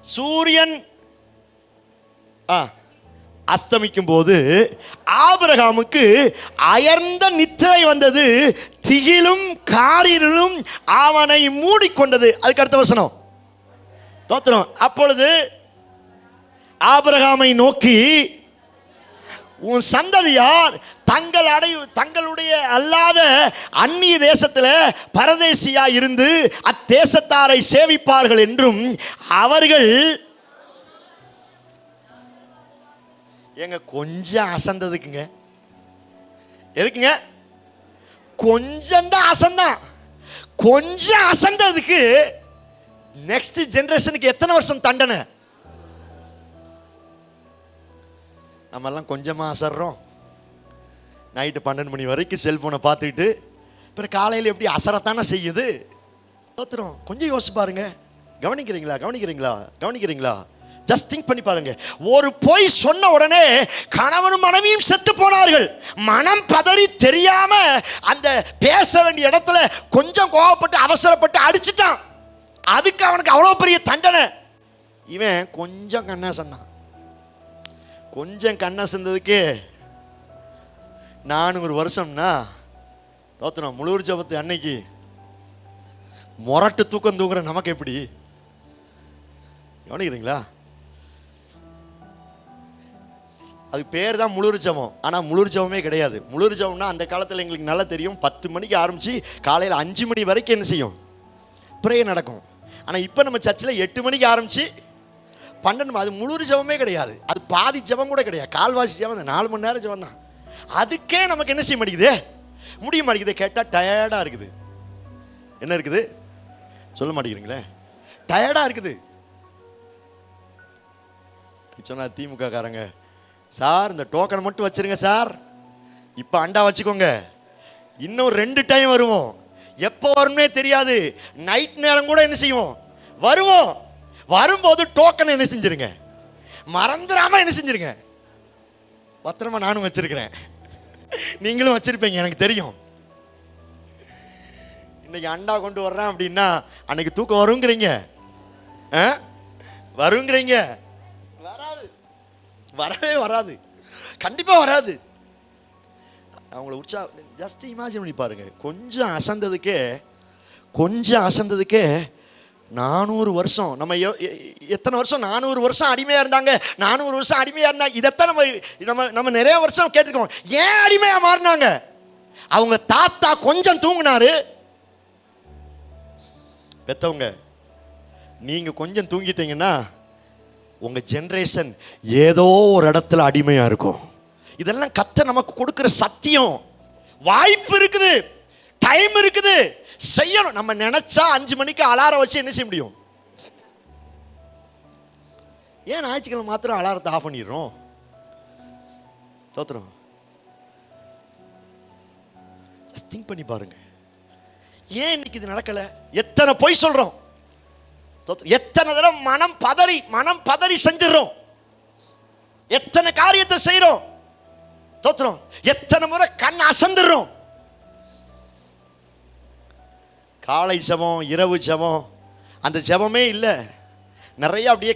சூரியன் அஸ்தமிக்கும் போது ஆபிரகாமுக்கு அயர்ந்த நித்திரை வந்தது, திகிலும் காரிருளும் அவனை மூடிக்கொண்டது. அதுக்கு அடுத்த வசனம் தோத்திரம். அப்பொழுது ஆபிரகாமை நோக்கி, உன் சந்ததியார் தங்களுடைய அல்லாத அந்நிய தேசத்தில் பரதேசியா இருந்து அத்தேசத்தாரை சேவிப்பார்கள் என்றும் அவர்கள் கொஞ்சம் அசந்ததுக்குங்க. எதுக்குங்க? கொஞ்சம் தான் அசந்தான். கொஞ்சம் அசந்ததுக்கு நெக்ஸ்ட் ஜெனரேஷனுக்கு எத்தனை வருஷம் தண்டனை? நம்ம எல்லாம் கொஞ்சமா அசர்றோம். நைட்டு 12 மணி வரைக்கும் செல்போனை பார்த்துக்கிட்டு பிறகு காலையில் எப்படி அசரத்தானே செய்யுது. தோத்துறோம். கொஞ்சம் யோசிச்சு பாருங்க. கவனிக்கிறீங்களா? ஜஸ்ட் திங்க் பண்ணி பாருங்க. ஒரு பொய் சொன்ன உடனே கணவனும் மனைவியும் செத்து போனார்கள். மனம் பதறி தெரியாம அந்த பேச வேண்டிய இடத்துல கொஞ்சம் கோவப்பட்டு அவசரப்பட்டு அடிச்சிட்டான். அதுக்கு அவனுக்கு அவ்வளோ பெரிய தண்டனை. இவன் கொஞ்சம் கண்ணா சொன்னான். கொஞ்சம் கண்ணா செஞ்சதுக்கு 400 வருஷம்னா தோத்தனம். முழு ஜபத்து அன்னைக்கு மொரட்டு தூக்கம் தூங்குற நமக்கு எப்படி? கவனிக்கிறீங்களா? அதுக்கு பேர் தான் முழு ஜபம். ஆனால் முழு ஜபமே கிடையாது. முழு ஜபம்னா அந்த காலத்தில் எங்களுக்கு நல்லா தெரியும். 10 மணிக்கு ஆரம்பித்து காலையில் 5 மணி வரைக்கும் என்ன செய்யும்? ப்ரேயர் நடக்கும். ஆனால் இப்போ நம்ம சர்ச்சில் 8 மணிக்கு ஆரம்பித்து 12 அது முழு ஜபமே கிடையாது. அது பாதி ஜபம் கூட கிடையாது. கால்வாசி ஜபம் தான். 4 மணி நேரம் ஜபம் தான். அதுக்கே நமக்கு என்ன செய்ய மாட்டேங்குது? முடிய மாட்டேங்குது. கேட்டால் டயர்டாக இருக்குது. என்ன இருக்குது சொல்ல மாட்டேங்கிறீங்களே? டயர்டாக இருக்குது. சொன்னா திமுக காரங்க சார் இந்த டோக்கனை மட்டும் வச்சிருங்க சார், இப்போ அண்டா வச்சுக்கோங்க, இன்னும் 2 டைம் வருவோம், எப்போ வரும்னே தெரியாது, நைட் நேரம் கூட என்ன செய்வோம் வருவோம், வரும்போது டோக்கன் என்ன செஞ்சிருங்க, மறந்துடாம என்ன செஞ்சிருங்க. பத்திரமா நானும் வச்சிருக்கிறேன், நீங்களும் வச்சிருப்பீங்க எனக்கு தெரியும். இன்னைக்கு அண்டா கொண்டு வர்றேன் அப்படின்னா அன்னைக்கு தூக்கம் வருங்கிறீங்க, வருங்கிறீங்க, வராது, வரவே வராது, கண்டிப்பா வராது. அவங்கள ஜஸ்ட் இமேஜின் பண்ணி பாருங்க. கொஞ்சம் அசந்ததுக்கே 400 வருஷம். நம்ம எத்தனை வருஷம் 400 வருஷம் அடிமையா இருந்தாங்க, 400 வருஷம் அடிமையா இருந்தாங்க. இதைத்தான் நம்ம நிறைய வருஷம் கேட்டுக்கோம். ஏன் அடிமையா மாறினாங்க? அவங்க தாத்தா கொஞ்சம் தூங்கினாரு. பெத்தவங்க நீங்க கொஞ்சம் தூங்கிட்டீங்கன்னா உங்க ஜெனரேஷன் ஏதோ ஒரு இடத்துல அடிமையா இருக்கும். இதெல்லாம் கர்த்தர் நமக்கு கொடுக்கிற சத்தியம். வாய்ப்பு இருக்குது, டைம் இருக்குது, செய்யணும். நம்ம நினைச்சா 5 மணிக்கு அலாரம் வச்சு என்ன செய்ய முடியும்? ஏன் ஞாயிற்றுக்கிழமை மாத்திரம் அலாரத்தை ஆஃப் பண்ணிடுறோம்? தோத்துறோம். திங்க் பண்ணி பாருங்க, ஏன் இன்னைக்கு இது நடக்கல? எத்தனை பொய் சொல்றோம், எத்தனை தடவை மனம் பதறி செஞ்சிடறோம், எத்தனை காரியத்தை செய்யறோம், தோத்துறோம், எத்தனை முறை கண் அசந்துடுறோம். காலை ஜெபம், இரவு ஜெபம், அந்த ஜெபமே இல்லை. நிறைய அப்படியே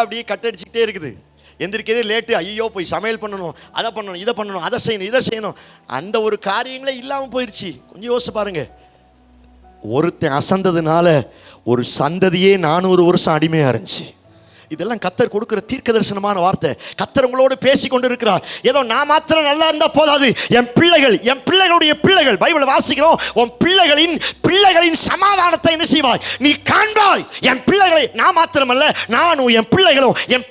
அப்படியே கட்டடிச்சுக்கிட்டே இருக்குது. எந்திரிக்கிறதே லேட்டு, ஐயோ போய் சமையல் பண்ணணும், அதை பண்ணணும், இதை பண்ணணும், அதை செய்யணும், இதை செய்யணும், அந்த ஒரு காரியங்களே இல்லாமல் போயிடுச்சு. கொஞ்சம் யோசிச்சு பாருங்க. ஒருத்தன் அசந்ததுனால ஒரு சந்ததியே 400 வருஷம் அடிமையா இருந்துச்சு. இதெல்லாம் கர்த்தர் கொடுக்கிற தீர்க்க தரிசனமான வார்த்தை. கர்த்தர் உங்களோடு பேசி கொண்டு இருக்கிறார். ஏதோ நான் மாத்திரம் நல்லா இருந்தா போதாது, என் பிள்ளைகளுடைய பிள்ளைகள், பைபிளை வாசிக்கிறோம், உன் பிள்ளைகளின் சமாதானத்தை என்ன செய்வாய் நீ காண்பாய். என் பிள்ளைகளை நான் மாத்திரமல்ல, நானும் என்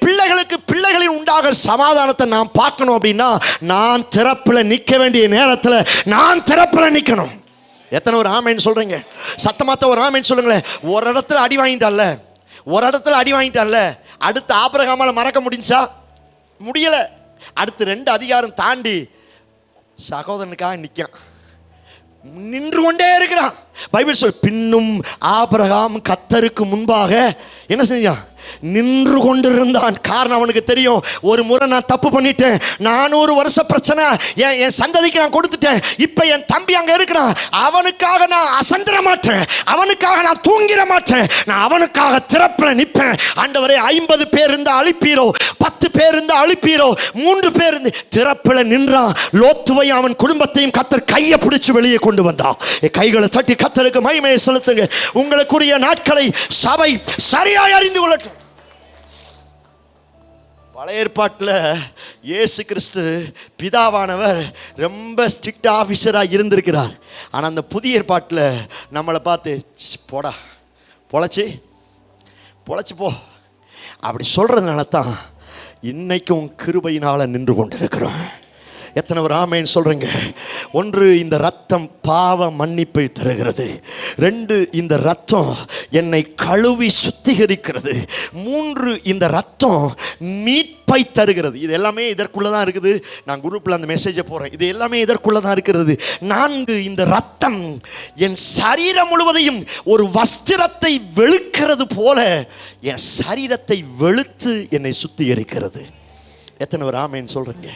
பிள்ளைகளுக்கு பிள்ளைகளின் உண்டாக சமாதானத்தை நான் பார்க்கணும் அப்படின்னா நான் திறப்புல நிற்க வேண்டிய நேரத்தில் நான் திறப்புல நிற்கணும். எத்தனை ஒரு ஆமேன்னு சொல்றீங்க? சத்தமாத்த ஒரு ஆமேன்னு சொல்லுங்களேன். ஒரு இடத்துல அடி வாங்கிட்டான்ல, அடுத்து ஆபிரகாமால மறக்க முடிஞ்சா? முடியல. அடுத்து 2 அதிகாரம் தாண்டி சகோதரனுக்காக நின்று கொண்டே இருக்கிறான். பைபிள் சொல், பின்னும் ஆபிரகாம் கர்த்தருக்கு முன்பாக என்ன செஞ்சான்? நின்று கொண்டிருந்தான். காரணம் அவனுக்கு தெரியும், ஒரு முறை நான் தப்பு பண்ணிட்டேன், 400 வருஷ பிரச்சனை என் சந்ததிக்கு நான் கொடுத்துட்டேன், இப்ப என் தம்பி அங்க இருக்கிறான், அவனுக்காக நான் அசந்திர மாட்டேன், அவனுக்காக நான் தூங்கிட மாட்டேன், நான் அவனுக்காக திறப்புல நிற்பேன். ஆண்டவரே, 50 பேர் இருந்தா அழிப்பீரோ, 10 பேர் இருந்தா அழிப்பீரோ, 3 பேர் இருந்து திறப்புல நின்றான். லோத்துவையும் அவன் குடும்பத்தையும் கர்த்தர் கையை பிடிச்சு வெளியே கொண்டு வந்தான். கைகளை தட்டி கர்த்தருக்கு மகிமையை செலுத்துங்க. உங்களுக்குரிய நாட்களை சபை சரியாய் அறிந்து கொள்ளட்டும். பழைய ஏற்பாட்டில் இயேசு கிறிஸ்து பிதாவானவர் ரொம்ப ஸ்ட்ரிக்ட் ஆஃபீஸராக இருந்திருக்கிறார். ஆனால் அந்த புதிய ஏற்பாட்டில் நம்மளை பார்த்து போடா, பொழைச்சி போ அப்படி சொல்கிறதுனால தான் இன்னைக்கும் கிருபையினால் நின்று கொண்டிருக்கிறோம். எத்தனை ஒரு ஆமேன்னு சொல்றீங்க? 1, இந்த ரத்தம் பாவ மன்னிப்பை தருகிறது. 2, இந்த ரத்தம் என்னை கழுவி சுத்திகரிக்கிறது. 3, இந்த ரத்தம் மீட்பை தருகிறது. இது எல்லாமே இதற்குள்ளதான் இருக்குது. நான் குரூப்ல அந்த மெசேஜை போறேன். இது எல்லாமே இதற்குள்ளதான் இருக்கிறது. 4, இந்த ரத்தம் என் சரீரம் முழுவதையும் ஒரு வஸ்திரத்தை வெளுக்கிறது போல என் சரீரத்தை வெளுத்து என்னை சுத்திகரிக்கிறது. எத்தனை ஒரு ஆமேன்னு சொல்றீங்க?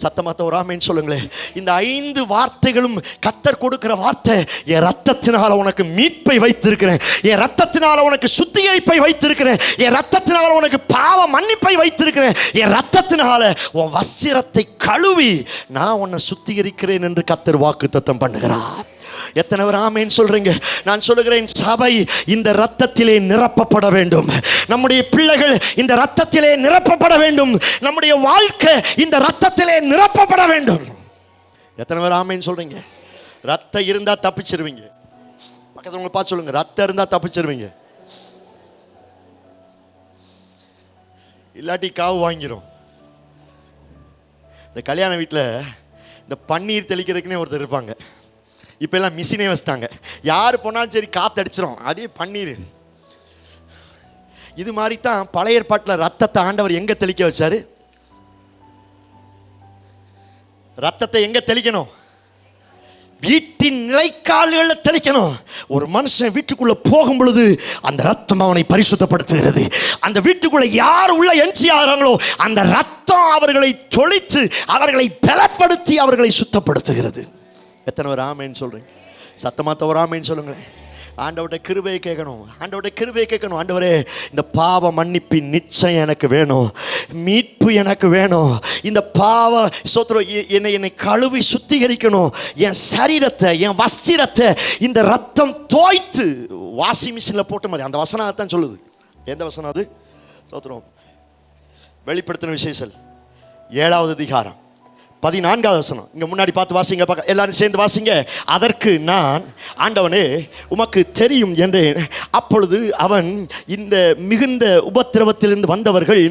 சத்தமாத்த ஒரு ஆமேன்னு சொல்லுங்களேன். இந்த 5 வார்த்தைகளும் கர்த்தர் கொடுக்கிற வார்த்தை. என் ரத்தத்தினால உனக்கு மீட்பை வைத்திருக்கிறேன், என் ரத்தத்தினால உனக்கு சுத்திகரிப்பை வைத்திருக்கிறேன், என் ரத்தத்தினால உனக்கு பாவ மன்னிப்பை வைத்திருக்கிறேன், என் ரத்தத்தினால உன் வஸ்திரத்தை கழுவி நான் உன்னை சுத்திகரிக்கிறேன் என்று கர்த்தர் வாக்குத்தத்தம் பண்ணுகிறார். எத்தனை பேர் ஆமென் சொல்றீங்க? நான் சொல்லுகிறேன், சபை இந்த இரத்தத்திலே நிரப்பப்பட வேண்டும். நம்முடைய பிள்ளைகள் இந்த இரத்தத்திலே நிரப்பப்பட வேண்டும். நம்முடைய வாழ்க்கை இந்த இரத்தத்திலே நிரப்பப்பட வேண்டும். எத்தனை பேர் ஆமென் சொல்றீங்க? ரத்தம் இருந்தா தப்பிச்சிருவீங்க. பக்கத்துல உங்களை பார்த்து சொல்லுங்க, ரத்தம் இருந்தா தப்பிச்சிருவீங்க. இல்லாட்டி காவு வாங்கிரும். இந்த கல்யாண வீட்டில் இந்த பன்னீர் தெளிக்கிறதுக்குன்னே ஒருத்தர் இருப்பாங்க. இப்போ எல்லாம் மிஷினே வச்சிட்டாங்க. யார் போனாலும் சரி காற்று அடிச்சிடும், அப்படியே பன்னீர். இது மாதிரி தான் பழைய ஏற்பாட்டில் ரத்தத்தை ஆண்டவர் எங்கே தெளிக்க வச்சாரு? ரத்தத்தை எங்க தெளிக்கணும்? வீட்டின் நிலைக்கால்களில் தெளிக்கணும். ஒரு மனுஷன் வீட்டுக்குள்ள போகும் பொழுது அந்த ரத்தம் அவனை பரிசுத்தப்படுத்துகிறது. அந்த வீட்டுக்குள்ள யார் உள்ள என்ட்ரி ஆகிறாங்களோ அந்த ரத்தம் அவர்களை தொளித்து அவர்களை பலப்படுத்தி அவர்களை சுத்தப்படுத்துகிறது. எத்தனை பேர் ஆமேன்னு சொல்றீங்க? சத்தமா தவிர ஆமேன்னு சொல்லுங்களேன். ஆண்டவருடைய கிருபையை கேட்கணும். ஆண்டவருடைய கிருபையை கேட்கணும். ஆண்டவரே, இந்த பாவ மன்னிப்பின் நிச்சயம் எனக்கு வேணும், மீட்பு எனக்கு வேணும். இந்த பாவ சோத்திரம் என்னை கழுவி சுத்திகரிக்கணும். என் சரீரத்தை, என் வஸ்திரத்தை இந்த ரத்தம் தோய்த்து வாஷிங் மிஷினில் போட்ட மாதிரி. அந்த வசனம் தான் சொல்லுது. எந்த வசனம் அது? சோத்திரம் வெளிப்படுத்தின விசேஷம் 7வது அதிகாரம் 14வது வசனம். இங்க முன்னாடி பார்த்து வாசிங்க, எல்லாரும் சேர்ந்து வாசிங்க. அதற்கு நான், ஆண்டவனே உமக்கு தெரியும் என்றேன். அப்பொழுது அவன், இந்த மிகுந்த உபத்திரவத்திலிருந்து வந்தவர்கள்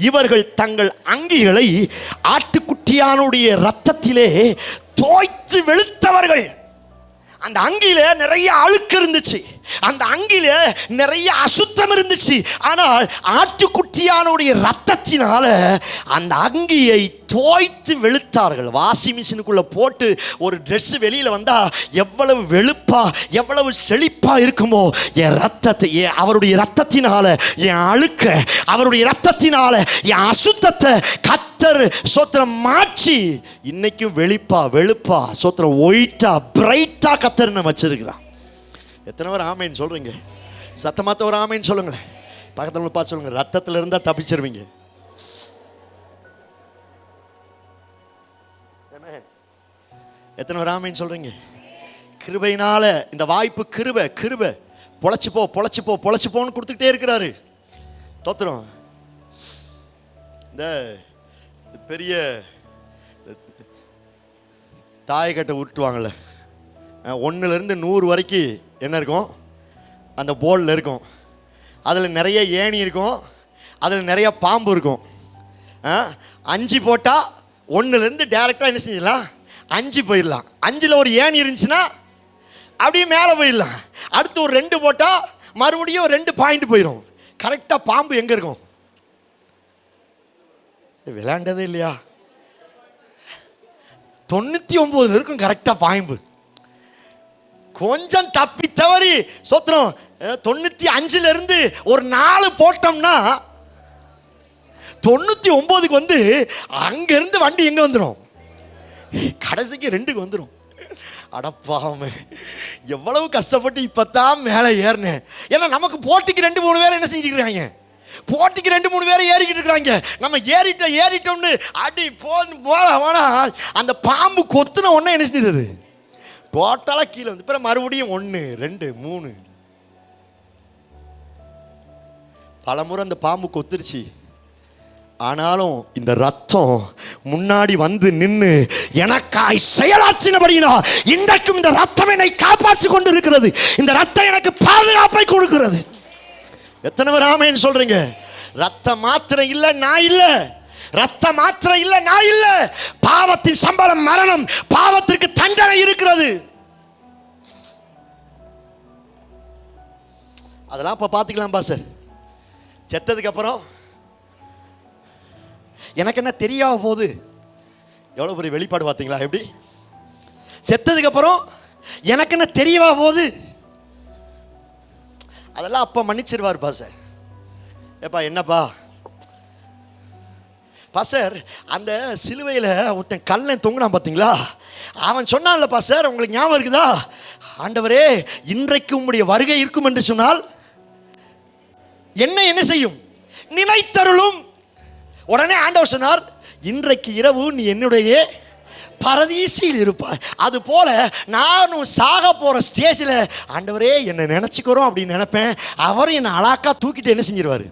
இவர்கள் தங்கள் அங்கிகளை ஆட்டுக்குட்டியானுடைய இரத்தத்திலே தோய்த்து வெளுத்தவர்கள். அந்த அங்கில நிறைய அழுக்கு இருந்துச்சு, அந்த அங்கில நிறைய அசுத்தம் இருந்துச்சு. ஆனால் ஆட்டுக்குட்டியானுடைய ரத்தத்தினால அந்த அங்கியை தோய்த்து வெளுத்தார்கள். வாஷிங் மிஷினுக்குள்ள போட்டு ஒரு ட்ரெஸ் வெளியில வந்தா எவ்வளவு வெளுப்பா எவ்வளவு செழிப்பா இருக்குமோ, என் ரத்தத்தை, அவருடைய ரத்தத்தினால என் அழுக்க, அவருடைய ரத்தத்தினால என் அசுத்தத்தை கத்தர் சோத்திரம் மாற்றி இன்னைக்கும் வெளிப்பா வெளுப்பா சோத்திரம் ஒயிட்டா பிரைட்டா கத்தர் நம்ம வச்சிருக்கிறான். எத்தனை பேர் ஆமேன்னு சொல்றீங்க? சத்தமாத்த ஒரு ஆமேன்னு சொல்லுங்களேன். பக்கத்தில் பார்த்து சொல்லுங்க, ரத்தத்தில் இருந்தா தப்பிச்சிருவீங்க. எத்தனை பேர் ஆமேன்னு சொல்றீங்க? கிருபையினால இந்த வாய்ப்பு, கிருபை கிருபை. பொழைச்சு போ பொழைச்சு போ பொழைச்சு போன்னு கொடுத்துக்கிட்டே இருக்கிறாரு. தோத்திரம். இந்த பெரிய தாயக்கட்டை உருட்டுவாங்கள்ல, 1லேருந்து 100 வரைக்கும் என்ன இருக்கும்? அந்த போர்டில் இருக்கும். அதில் நிறைய ஏணி இருக்கும், அதில் நிறைய பாம்பு இருக்கும். 5 போட்டால் 1லேருந்து டேரெக்டாக என்ன செஞ்சிடலாம்? 5 போயிடலாம். 5ல் ஒரு ஏணி இருந்துச்சுன்னா அப்படியே மேலே போயிடலாம். அடுத்து ஒரு 2 போட்டால் மறுபடியும் 2 பாயிண்ட் போயிடும். கரெக்டாக பாம்பு எங்கே இருக்கும்? விளையாண்டதே இல்லையா? 99 இருக்கும் கரெக்டாக பாம்பு. கொஞ்சம் தப்பி தவறி சோத்திரம் 95லேருந்து ஒரு 4 போட்டோம்னா 99க்கு வந்து அங்கேருந்து வண்டி எங்கே வந்துடும்? கடைசிக்கு 2க்கு வந்துடும். அடப்பாவமே, எவ்வளவு கஷ்டப்பட்டு இப்போத்தான் மேலே ஏறினேன். ஏன்னா நமக்கு போட்டிக்கு 2-3 பேர் என்ன செஞ்சுக்கிறாங்க? போட்டிக்கு 2-3 பேர் ஏறிக்கிட்டு இருக்கிறாங்க. நம்ம ஏறிட்டோம்னு அடி போனா அந்த பாம்பு கொத்துன உடனே என்ன செஞ்சது? டோட்டலாக கீழே வந்து பிறகு மறுபடியும் 1, 2, 3 பலமுறை அந்த பாம்பு கொத்துருச்சு. ஆனாலும் இந்த ரத்தம் முன்னாடி வந்து நின்று எனக்காய் செயலாற்றினபடினா இன்றைக்கும் இந்த ரத்தம் என்னை காப்பாற்றி கொண்டு இருக்கிறது. இந்த ரத்தம் எனக்கு பாதுகாப்பை கொடுக்கிறது. எத்தனை பேர் ஆமேன்னு சொல்றீங்க? ரத்தம் மாத்திரம் இல்லை, நான் இல்லை. ரத்தம் மாத்திரம் இல்லை, நான் இல்லை. பாவத்தின் சம்பளம் மரணம், பாவத்திற்கு தண்டனை இருக்கிறது. அதெல்லாம் இப்ப பார்த்துக்கலாம் பாஸ்டர். செத்ததுக்கு அப்புறம் எனக்கு என்ன தெரியாம போகுது? எவ்வளவு பெரிய வெளிப்பாடு பார்த்தீங்களா? எப்படி செத்ததுக்கு அப்புறம் எனக்கு என்ன தெரியவா போகுது? அதெல்லாம் அப்ப மன்னிச்சிருவார் பாஸ்டர். ஏப்பா என்னப்பா பாஸ்டர், அந்த சிலுவையில் ஒருத்தன் கல்லன் தொங்குனான் பார்த்தீங்களா? அவன் சொன்னான்ல பாஸ்டர், உங்களுக்கு ஞாபகம் இருக்குதா? ஆண்டவரே, இன்றைக்கு உம்முடைய வருகை இருக்கும் என்று சொன்னால் என்ன செய்யும்? நினைத்தருளும். உடனே ஆண்டவர் சொன்னார், இன்றைக்கு இரவு நீ என்னுடைய பரதீசில் இருப்பாய். அது போல நானும் சாக போற ஸ்டேஜில் ஆண்டவரே என்னை நினைச்சுக்கிறோம் அப்படின்னு நினைப்பேன். அவரும் என்னை அழகா தூக்கிட்டு என்ன செஞ்சிருவாரு?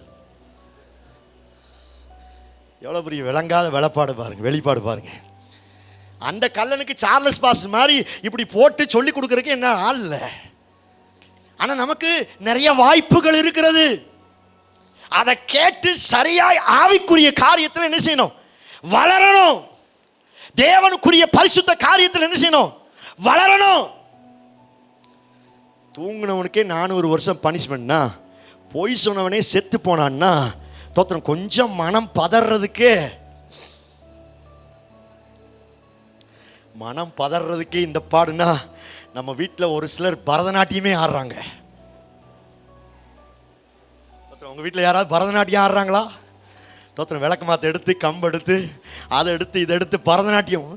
எவ்வளோ பெரிய விளங்காத வெளிப்பாடு பாருங்க, வெளிப்பாடு பாருங்க. அந்த கல்லனுக்கு சார்லஸ் பாஸ் மாதிரி இப்படி போட்டு சொல்லி கொடுக்கறதுக்கு என்ன ஆள் இல்லை. ஆனால் நமக்கு நிறைய வாய்ப்புகள் இருக்கிறது. அதை கேட்டு சரியாய் ஆவிக்குரிய காரியத்தில் என்ன செய்யணும்? வளரணும். தேவனுக்குரிய பரிசுத்த காரியத்தில் என்ன செய்யணும்? வளரணும். தூங்கினவனுக்கே 400 வருஷம் பனிஷ்மெண்ட்னா, பொய் சொன்னவனே செத்து போனான்னா தோத்திரம் கொஞ்சம் மனம் பதறதுக்கு மனம் பதறதுக்கே இந்த பாடுனா நம்ம வீட்டில் ஒரு சிலர் பரதநாட்டியமே ஆடுறாங்க. உங்கள் வீட்டில் யாராவது பரதநாட்டியம் ஆடுறாங்களா? தோத்திரம் விளக்கு மாற்ற எடுத்து கம்பு எடுத்து அதை எடுத்து இதை எடுத்து பரதநாட்டியம்.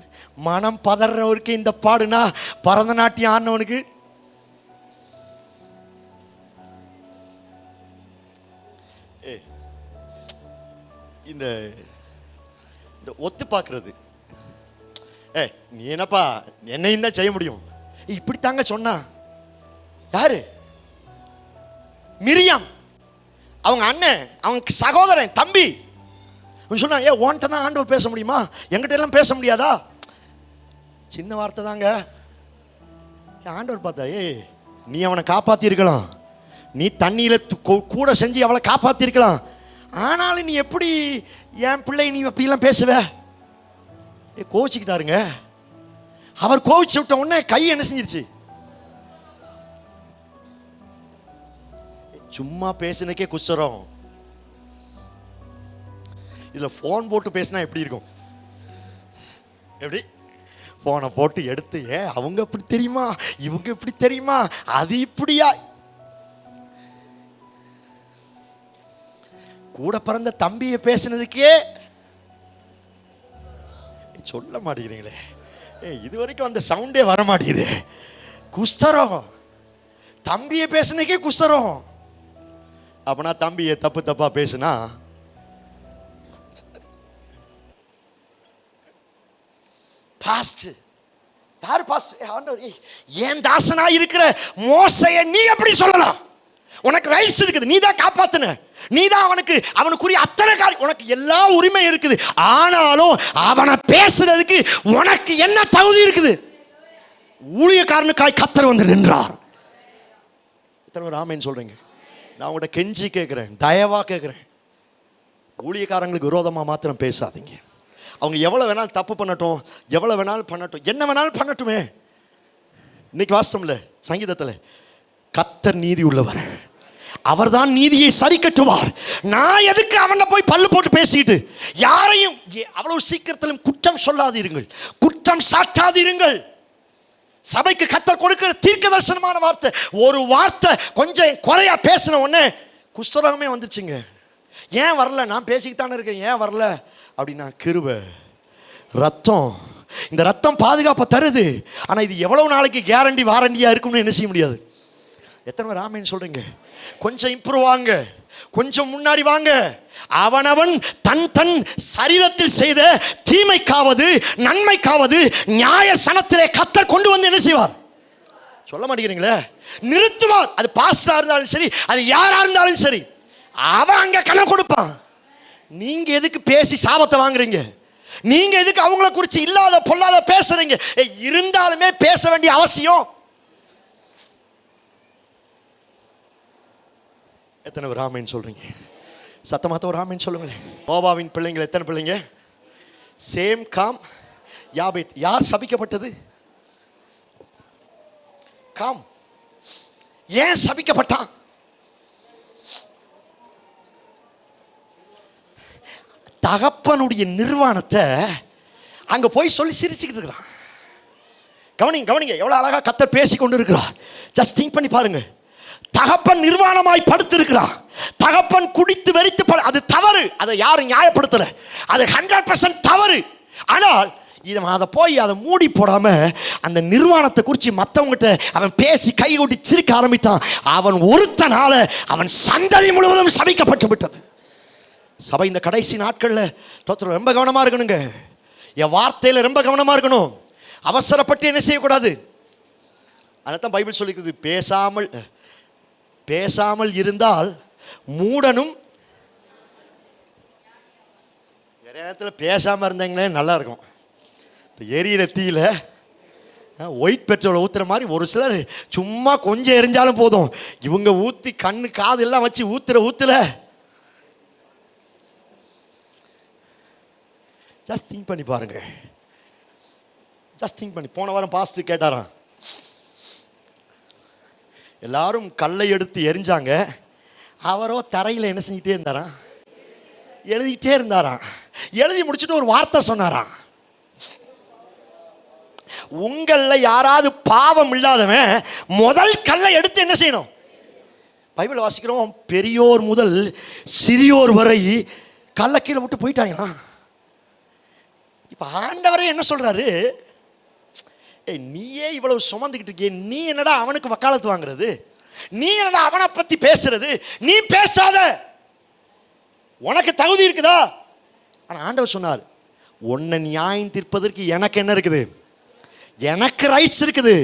மனம் பதறவருக்கு இந்த பாடுனா பரதநாட்டியம் ஆடினவனுக்கு இந்த ஒத்து பார்க்கறது. நீ என்னப்பா என்னையும் தான் செய்ய முடியும், இப்படித்தாங்க சொன்னா. யாரு? மிரியாம். அவங்க அண்ணன், அவங்க சகோதரன், தம்பி சொன்னா, உன்கிட்ட தான் ஆண்டவர் பேச முடியுமா, என்கிட்ட எல்லாம் பேச முடியாதா? சின்ன வார்த்தை தாங்க. ஆண்டவர் பார்த்தா, நீ அவனை காப்பாத்திருக்கலாம், நீ தண்ணியில கூட செஞ்சு அவளை காப்பாத்திருக்கலாம், ஆனாலும் நீ எப்படி என் பிள்ளை நீ அப்படிலாம் பேசுவ? கோவிச்சுக்கிட்டாருங்க. அவர் கோவிச்சு விட்ட உடனே கை என்ன செஞ்சிருச்சு? சும்மா பேசுனக்கே குசரம். இதுல போன் போட்டு பேசினா எப்படி இருக்கும்? எப்படி போனை போட்டு எடுத்து, அவங்க எப்படி தெரியுமா, இவங்க எப்படி தெரியுமா, அது இப்படியா? கூட பிறந்த தம்பியை பேசினதுக்கே சொல்ல மாட்டேங்கிறீங்களே. இது வரைக்கும் அந்த சவுண்டே வர மாட்டேங்குது. குஸ்தரம். தம்பியை பேசினதுக்கே குஸ்தரம். அப்பனா தம்பியை தப்பு தப்பா பேசுனா பாஸ்ட். யார் பாஸ்ட்? ஆண்டவர். ஏன் தாசனா இருக்கிற மோசையை நீ எப்படி சொல்லலாம்? உனக்கு ரைட்ஸ் இருக்குது, நீ தான் காப்பாத்துன, நீ தான் அவனுக்குரிய அத்தனை காரியம், உனக்கு எல்லா உரிமை இருக்குது. ஆனாலும் அவனை பேசுறதுக்கு உனக்கு என்ன தகுதி இருக்குது? ஊழியக்காரனுக்காய் கர்த்தர் வந்து நின்றார். எத்தனை ஆமென் சொல்றீங்க? நான் உங்கள்கிட்ட கெஞ்சி கேட்குறேன், தயவா கேட்குறேன், ஊழியக்காரங்களுக்கு விரோதமாக மாத்திரம் பேசாதீங்க. அவங்க எவ்வளோ வேணாலும் தப்பு பண்ணட்டும், எவ்வளோ வேணாலும் பண்ணட்டும், என்ன வேணாலும் பண்ணட்டுமே. இன்னைக்கு வாசம்ல சங்கீதத்தில் கர்த்தர் நீதி உள்ளவர், அவர்தான் நீதியை சரி கட்டுவார். நான் எதுக்கு அவனை போய் பல்லு போட்டு பேசிக்கிட்டு? யாரையும் அவ்வளவு சீக்கிரத்திலும் குற்றம் சொல்லாதீர்கள், குற்றம் சாட்டாதீர்கள். சபைக்கு கர்த்தர் கொடுக்கிற தீர்க்க தரிசனமான வார்த்தை, ஒரு வார்த்தை கொஞ்சம் குறையா பேசின உடனே குஷ்டரோகமே வந்துச்சுங்க. ஏன் வரல? நான் பேசிக்கிட்டானே இருக்கேன், ஏன் வரல அப்படின்னா, கிருபை, ரத்தம். இந்த ரத்தம் பாதுகாப்பை தருது. ஆனால் இது எவ்வளவு நாளைக்கு கேரண்டி வாரண்டியா இருக்கும்னு என்ன செய்ய முடியாது. எத்தனை பேர் ஆமென் சொல்றீங்க? கொஞ்சம் இம்ப்ரூவ் வாங்க, கொஞ்சம் முன்னாடி வாங்க. அவனவன் தன் தன் சரீரத்தில் செய்த தீமைக்காவது நன்மைக்காவது நியாய சனத்திலே கர்த்தர் கொண்டு வந்து என்ன செய்வார்? சொல்ல மாட்டேங்கிறீங்களே. நிறுத்துவார். அது பாஸ்டரா இருந்தாலும் சரி, அது யாரா இருந்தாலும் சரி, அவன் அங்க கணக்கு கொடுப்பான். நீங்க எதுக்கு பேசி சாபத்தை வாங்குறீங்க? நீங்க எதுக்கு அவங்கள குறித்து இல்லாத பொல்லாத பேசுறீங்க? இருந்தாலுமே பேச வேண்டிய அவசியம். எத்தனை பேர் ஆமென் சொல்றீங்க? சத்தமாத்த ஒரு ஆமென் சொல்லுங்களேன். நோவாவின் பிள்ளைங்கள் எத்தனை பிள்ளைங்க? Same, com, யாபேத். யார் சபிக்கப்பட்டது? காம். ஏன் சபிக்கப்பட்டான்? தகப்பனுடைய நிர்வாணத்தை அங்க போய் சொல்லி சிரிச்சுக்கிட்டு இருக்கிறான். கவனிங்க எவ்வளவு அழகா கர்த்தர் பேசி கொண்டு இருக்கிறார். ஜஸ்ட் திங்க் பண்ணி பாருங்க. தகப்பன் நிர்வாணமாய் படுத்து இருக்கிறான், தகப்பன் குடித்து வெறித்து, அது தவறு, அதை யாரும் நியாயப்படுத்தல, அது 100% தவறு. ஆனால் அதை போய் அதை மூடி போடாம அந்த நிர்வாணத்தை குறித்து மற்றவங்கிட்ட அவன் பேசி கை கொட்டி சிரிக்க ஆரம்பித்தான். அவன் ஒருத்தனால அவன் சந்ததி முழுவதும் சபிக்கப்பட்டு விட்டது. சபை இந்த கடைசி நாட்களில் ரொம்ப கவனமா இருக்கணுங்க. என் வார்த்தையில ரொம்ப கவனமா இருக்கணும். அவசரப்பட்டு என்ன செய்யக்கூடாது. அதான் பைபிள் சொல்லிக்குது, பேசாமல் இருந்தால் மூடனும். நிறைய நேரத்தில் பேசாமல் இருந்தாங்களே நல்லா இருக்கும். எரியிற தீயில ஒயிட் பெட்ரோல் ஊத்துற மாதிரி ஒரு சிலர் சும்மா கொஞ்சம் எரிஞ்சாலும் போதும், இவங்க ஊற்றி கண்ணு காது எல்லாம் வச்சு ஊத்துல ஜஸ்ட் திங்க் பண்ணி பாருங்க. ஜஸ்ட் திங்க் பண்ணி. போன வாரம் பாஸ்டர் கேட்டாராம், எல்லாரும் கல்லை எடுத்து எரிஞ்சாங்க, அவரோ தரையில் என்ன செஞ்சுட்டே இருந்தாராம்? எழுதிட்டே இருந்தாராம். எழுதி முடிச்சுட்டு ஒரு வார்த்தை சொன்னாராம், உங்களில் யாராவது பாவம் இல்லாதவன் முதல் கல்லை எடுத்து என்ன செய்யணும்? பைபிள் வாசிக்கிறோம், பெரியோர் முதல் சிறியோர் வரை கல்லை கீழே விட்டு போயிட்டாங்களா. இப்போ ஆண்டவரே என்ன சொல்றாரு? நீயே இவ்வளவு சுமந்துக்கிட்டு இருக்கிய, நீ என்னடா அவனுக்கு வக்காலத்து வாங்குறது? நீ என்னடா அவனை பத்தி பேசுறது? நீ பேசாத, உனக்கு தகுதி இருக்குதா? ஆனா ஆண்டவர் சொன்னார், உன்னை நியாயம் தீர்ப்பதற்கு எனக்கு என்ன இருக்குது? எனக்கு ரைட்ஸ் இருக்குது.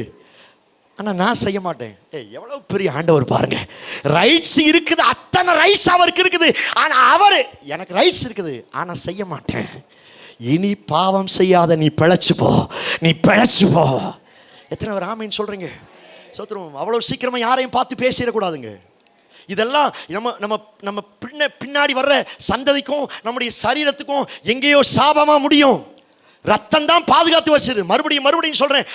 ஆனா நான் செய்ய மாட்டேன். எவ்வளவு பெரிய ஆண்டவர் பாருங்க. ரைட்ஸ் இருக்குது, அத்தனை ரைட்ஸ் அவருக்கு இருக்குது. ஆனா அவர், எனக்கு ரைட்ஸ் இருக்குது ஆனா செய்ய மாட்டேன். இனி பாவம் செய்யாத, நீ பிழைச்சு போ, நீ பிழைச்சு போ. எத்தனை பேர் ஆமேன்னு சொல்றீங்க? சோத்திரம். அவ்வளவு சீக்கிரமா யாரையும் பார்த்து பேசிடக்கூடாதுங்க. இதெல்லாம் நம்ம நம்ம நம்ம பின்னாடி வர்ற சந்ததிக்கும் நம்முடைய சரீரத்துக்கும் எங்கேயோ சாபமா முடியும். ரத்தம் தான் பாதுகாத்து வச்சது. மறுபடியும் சொல்றேன்,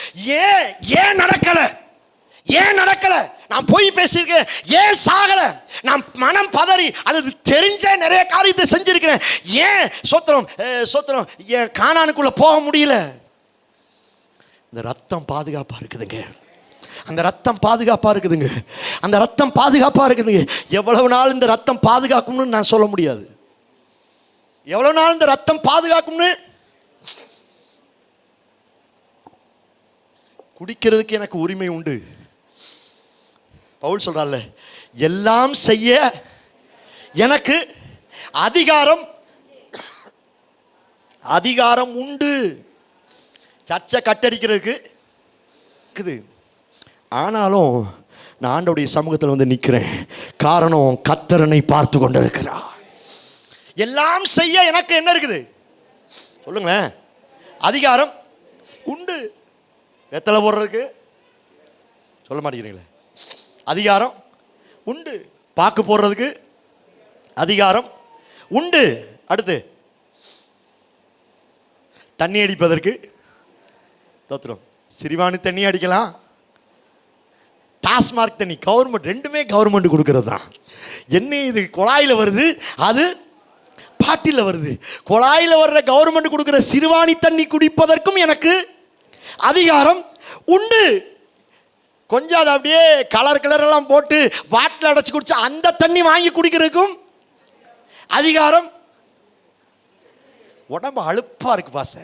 ஏன் நடக்கல? ஏன் நடக்கல? நான் போய் பேசியிருக்கேன். ஏன் சாகல? நான் மனம் பதறி அது தெரிஞ்ச நிறைய காரியத்தை செஞ்சிருக்கிறேன். ஏன் சோத்திரம் ஏன் கானானுக்குள்ள போக முடியல? இந்த ரத்தம் பாதுகாப்பா இருக்குதுங்க. அந்த ரத்தம் பாதுகாப்பா இருக்குதுங்க. அந்த ரத்தம் பாதுகாப்பா இருக்குதுங்க. எவ்வளவு நாள் இந்த ரத்தம் பாதுகாக்கும்னு நான் சொல்ல முடியாது. எவ்வளவு நாள் இந்த ரத்தம் பாதுகாக்கும்னு. குடிக்கிறதுக்கு எனக்கு உரிமை உண்டு. பவுல் சொல்றார்ல, எல்லாம் செய்ய எனக்கு அதிகாரம் உண்டு. சர்ச்சை கட்டடிக்கிறதுக்கு இருக்குது. ஆனாலும் நான் ஆண்டவருடைய சமூகத்தில் வந்து நிற்கிறேன். காரணம், கர்த்தரனை பார்த்து கொண்டு இருக்கிறார். எல்லாம் செய்ய எனக்கு என்ன இருக்குது? சொல்லுங்க. அதிகாரம் உண்டு. வெத்தலை போடுறதுக்கு சொல்ல மாட்டேங்கிறீங்களே. அதிகாரம் உண்டு. பாக்கு போடுறதுக்கு அதிகாரம் உண்டு. அடுத்து தண்ணி அடிப்பதற்கு தோத்திரம். சிறுவாணி தண்ணி அடிக்கலாம், டாஸ்மார்க் தண்ணி, கவர்மெண்ட், ரெண்டுமே கவர்மெண்ட் கொடுக்கறது தான். என்ன இது? குழாயில் வருது, அது பாட்டில் வருது. குழாயில் வர்ற கவர்மெண்ட் கொடுக்குற சிறுவாணி தண்ணி குடிப்பதற்கும் எனக்கு அதிகாரம் உண்டு. கொஞ்சம் அதை அப்படியே கலர் எல்லாம் போட்டு பாட்டில் அடைச்சு குடிச்சா அந்த தண்ணி வாங்கி குடிக்கிறதுக்கும் அதிகாரம். உடம்பு அழுப்பா இருக்கு பாச,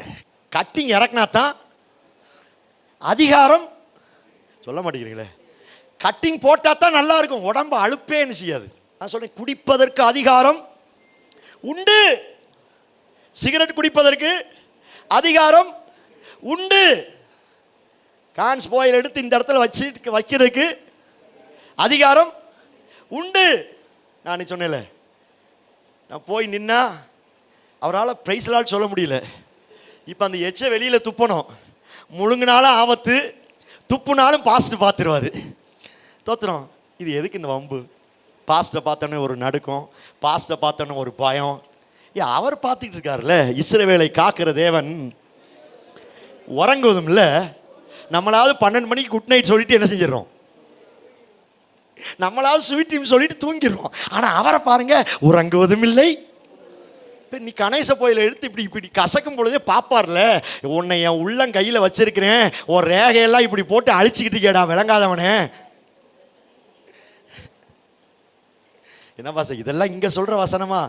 கட்டிங் இறக்குனா தான் அதிகாரம். சொல்ல மாட்டேங்கிறீங்களே. கட்டிங் போட்டா தான் நல்லா இருக்கும், உடம்பு அழுப்பே என்ன செய்யாது. நான் சொல்றேன், குடிப்பதற்கு அதிகாரம் உண்டு. சிகரெட் குடிப்பதற்கு அதிகாரம் உண்டு. கான்ஸ் பாயில் எடுத்து இந்த இடத்துல வைக்கிறதுக்கு அதிகாரம் உண்டு. நான் சொன்னேன்ல, நான் போய் நின்னா அவரால் பிரைஸ்லால் சொல்ல முடியல. இப்போ அந்த எச்ச வெளியில் துப்பணும், முழுங்கினாலும் ஆபத்து, துப்புனாலும் பாஸ்ட் பார்த்துருவாரு. தோத்துறோம். இது எதுக்கு இந்த வம்பு? பாஸ்ட்டை பார்த்தோன்னே ஒரு நடுக்கம், பாஸ்ட்டை பார்த்தோன்னே ஒரு பயம். அவர் பார்த்துக்கிட்டு இருக்காருல்ல, இஸ்ரவேலை காக்கிற தேவன். உறங்குவதும் இல்லை. நம்மளாவது 12 மணிக்கு குட் நைட் சொல்லிட்டு என்ன செஞ்சிடறோம்? நம்மளாவது ஸ்வீட் டீம் சொல்லிட்டு தூங்கிடுறோம். ஆனால் அவரை பாருங்க, உறங்குவதும் இல்லை. இப்போ நீ கணேச கோயிலை எடுத்து இப்படி கசக்கும் பொழுதே பார்ப்பார்ல, உன்னை என் உள்ளம் கையில் வச்சிருக்கிறேன், ஒரு ரேகையெல்லாம் இப்படி போட்டு அழிச்சுக்கிட்டு கேடா விளங்காதவனே. என்ன வாசம் இதெல்லாம் இங்கே சொல்கிற வசனமா?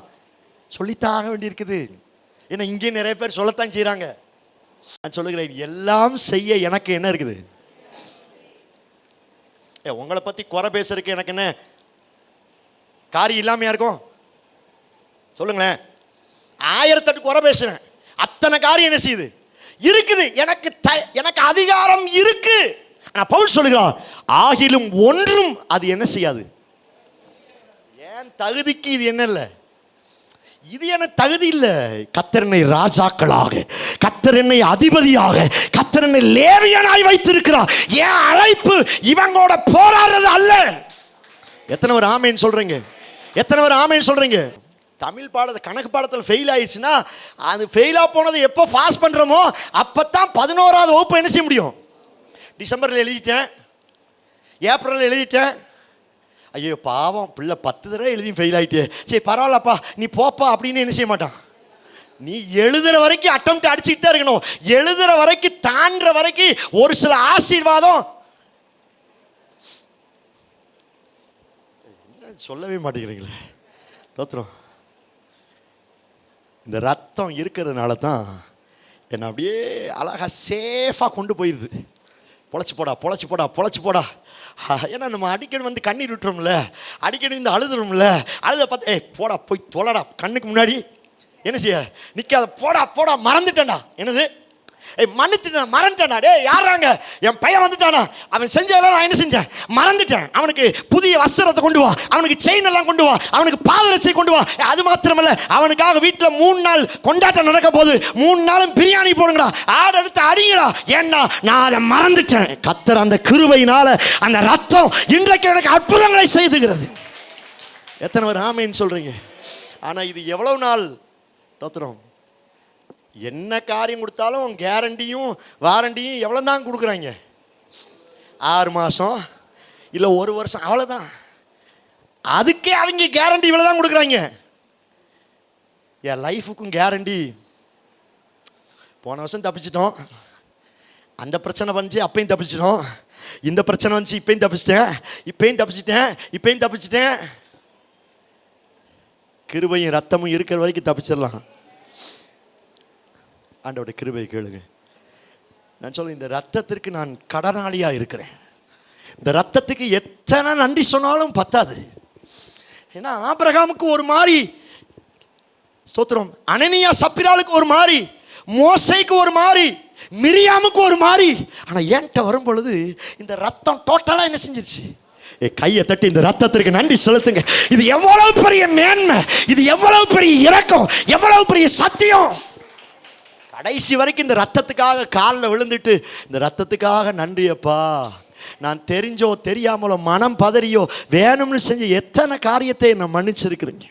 சொல்லித்தான் ஆக வேண்டியிருக்குது. ஏன்னா இங்கே நிறைய பேர் சொல்லத்தான் செய்கிறாங்க. நான் சொல்லுகிறேன், எல்லாம் செய்ய எனக்கு என்ன இருக்குது? உங்களை பற்றி குறை பேசுறதுக்கு எனக்கு என்ன காரியம் இல்லாமையா இருக்கும்? சொல்லுங்களேன். 1008 குறை பேசுறேன், அத்தனை காரியம் என்ன செய்யுது? இருக்குது. எனக்கு அதிகாரம் இருக்கு. ஆனால் பவுல் சொல்லுகிறார், ஆகிலும் ஒன்றும் அது என்ன செய்யாது. ஏன் தகுதிக்கு இது என்ன இல்லை, இது எனக்கு தகுதி இல்லை. கர்த்தர் என்னை ராஜாக்களாக, கர்த்தர் என்னை அதிபதியாக, கர்த்தர் என்னை லேவியனாய் வைத்திருக்கிறார். ஏன் அழைப்பு இவங்களோட போராடுறது அல்ல. எத்தனை பேர் ஆமேன்னு சொல்றீங்க? எத்தனை பேர் ஆமேன்னு சொல்றீங்க? தமிழ் பாடத்தை கணக்கு பாடத்தில் ஃபெயில் ஆயிடுச்சுன்னா, அது ஃபெயிலாக போனது எப்போ பாஸ் பண்ணுறோமோ அப்போ தான் 11ஆவது வகுப்பு என்ன செய்ய முடியும். டிசம்பரில் எழுதிட்டேன், ஏப்ரலில் எழுதிட்டேன், ஐயோ பாவம் பிள்ளை 10 தடவை எழுதியும் ஃபெயில் ஆகிட்டே, சரி பரவாயில்லப்பா நீ போப்பா அப்படின்னு என்ன செய்ய மாட்டான். நீ எழுதுற வரைக்கும் அட்டெம்ப்ட் அடிச்சுட்டு தான் இருக்கணும். எழுதுற வரைக்கும் தாண்டுற வரைக்கும் ஒரு சில ஆசீர்வாதம் சொல்லவே மாட்டேங்கிறீங்களே. தோத்திரம். இந்த ரத்தம் இருக்கிறதுனால தான் என்னை அப்படியே அழகா சேஃபாக கொண்டு போயிடுது. பொழைச்சி போடா பொழைச்சி போடா பொழைச்சி போடா. ஏன்னா நம்ம அடிக்கடி வந்து கண்ணீர் விட்டுறோம்ல, அடிக்கடி வந்து அழுதுறோம்ல. அழுத பார்த்து போடா போய் தொலைடா, கண்ணுக்கு முன்னாடி என்ன செய்ய நிற்காத, போடா போடா மறந்துட்டேன்டா. என்னது மன்னிச்சுட்டேன் மறந்துட்டேன்டா. டே யாராங்க என் பையன் வந்துட்டானா, அவன் செஞ்சதெல்லாம் நான் என்ன செஞ்சேன் மறந்துட்டேன். அவனுக்கு புதிய வஸ்திரத்தை கொண்டு வா, அவனுக்கு செயின் எல்லாம் கொண்டு வா, அவனுக்கு பாதரட்சை கொண்டு வா. அது மாத்திரமல்ல, அவனுக்காக வீட்டில் 3 நாள் கொண்டாட்டம் நடக்க போது 3 நாளும் பிரியாணி போடுங்கடா, ஆடு எடுத்து அடிங்கடா. ஏன்னா நான் அதை மறந்துட்டேன். கர்த்தர் அந்த கிருபையினால அந்த ரத்தம் இன்றைக்கு எனக்கு அற்புதங்களை செய்துகிறது. எத்தனை பேர் ஆமேன்னு சொல்றீங்க? ஆனா இது எவ்வளவு நாள் தோத்திரம்? என்ன காரியம் கொடுத்தாலும் கேரண்டியும் வாரண்டியும் எவ்வளோ தான் கொடுக்குறாங்க? 6 மாதம் இல்லை 1 வருஷம், அவ்வளோதான். அதுக்கே அவங்க கேரண்டி இவ்வளோ தான் கொடுக்குறாங்க. என் லைஃபுக்கும் கேரண்டி. போன வருஷம் தப்பிச்சிட்டோம், அந்த பிரச்சனை வந்துச்சு அப்பையும் தப்பிச்சிட்டோம், இந்த பிரச்சனை வந்துச்சு இப்பையும் தப்பிச்சிட்டேன், இப்பையும் தப்பிச்சிட்டேன், இப்பையும் தப்பிச்சிட்டேன். கிருபையும் ரத்தமும் இருக்கிற வரைக்கும் தப்பிச்சிடலாம். ஆண்டவருடைய கிருபையை கேளுங்க. நான் சொல்ல, இந்த ரத்தத்திற்கு நான் கடனாளியாக இருக்கிறேன். இந்த ரத்தத்துக்கு எத்தனை நன்றி சொன்னாலும் பத்தாது. ஏன்னா ஆபிரகாமுக்கு ஒரு மாதிரி ஸ்தோத்திரம், அனனியா சப்பிராளுக்கு ஒரு மாதிரி, மோசேக்கு ஒரு மாதிரி, மிரியாமுக்கு ஒரு மாதிரி. ஆனால் என்கிட்ட வரும் பொழுது இந்த ரத்தம் டோட்டலாக என்ன செஞ்சிருச்சு? கையை தட்டி இந்த ரத்தத்திற்கு நன்றி செலுத்துங்க. இது எவ்வளவு பெரிய மேன்மை, இது எவ்வளவு பெரிய இரக்கம், எவ்வளவு பெரிய சத்தியம். கடைசி வரைக்கும் இந்த ரத்தத்துக்காக காலில் விழுந்துட்டு, இந்த ரத்தத்துக்காக நன்றியப்பா, நான் தெரிஞ்சோ தெரியாமலோ மனம் பதறியோ வேணும்னு செஞ்ச எத்தனை காரியத்தை நான் மன்னிச்சிருக்கிறேங்க.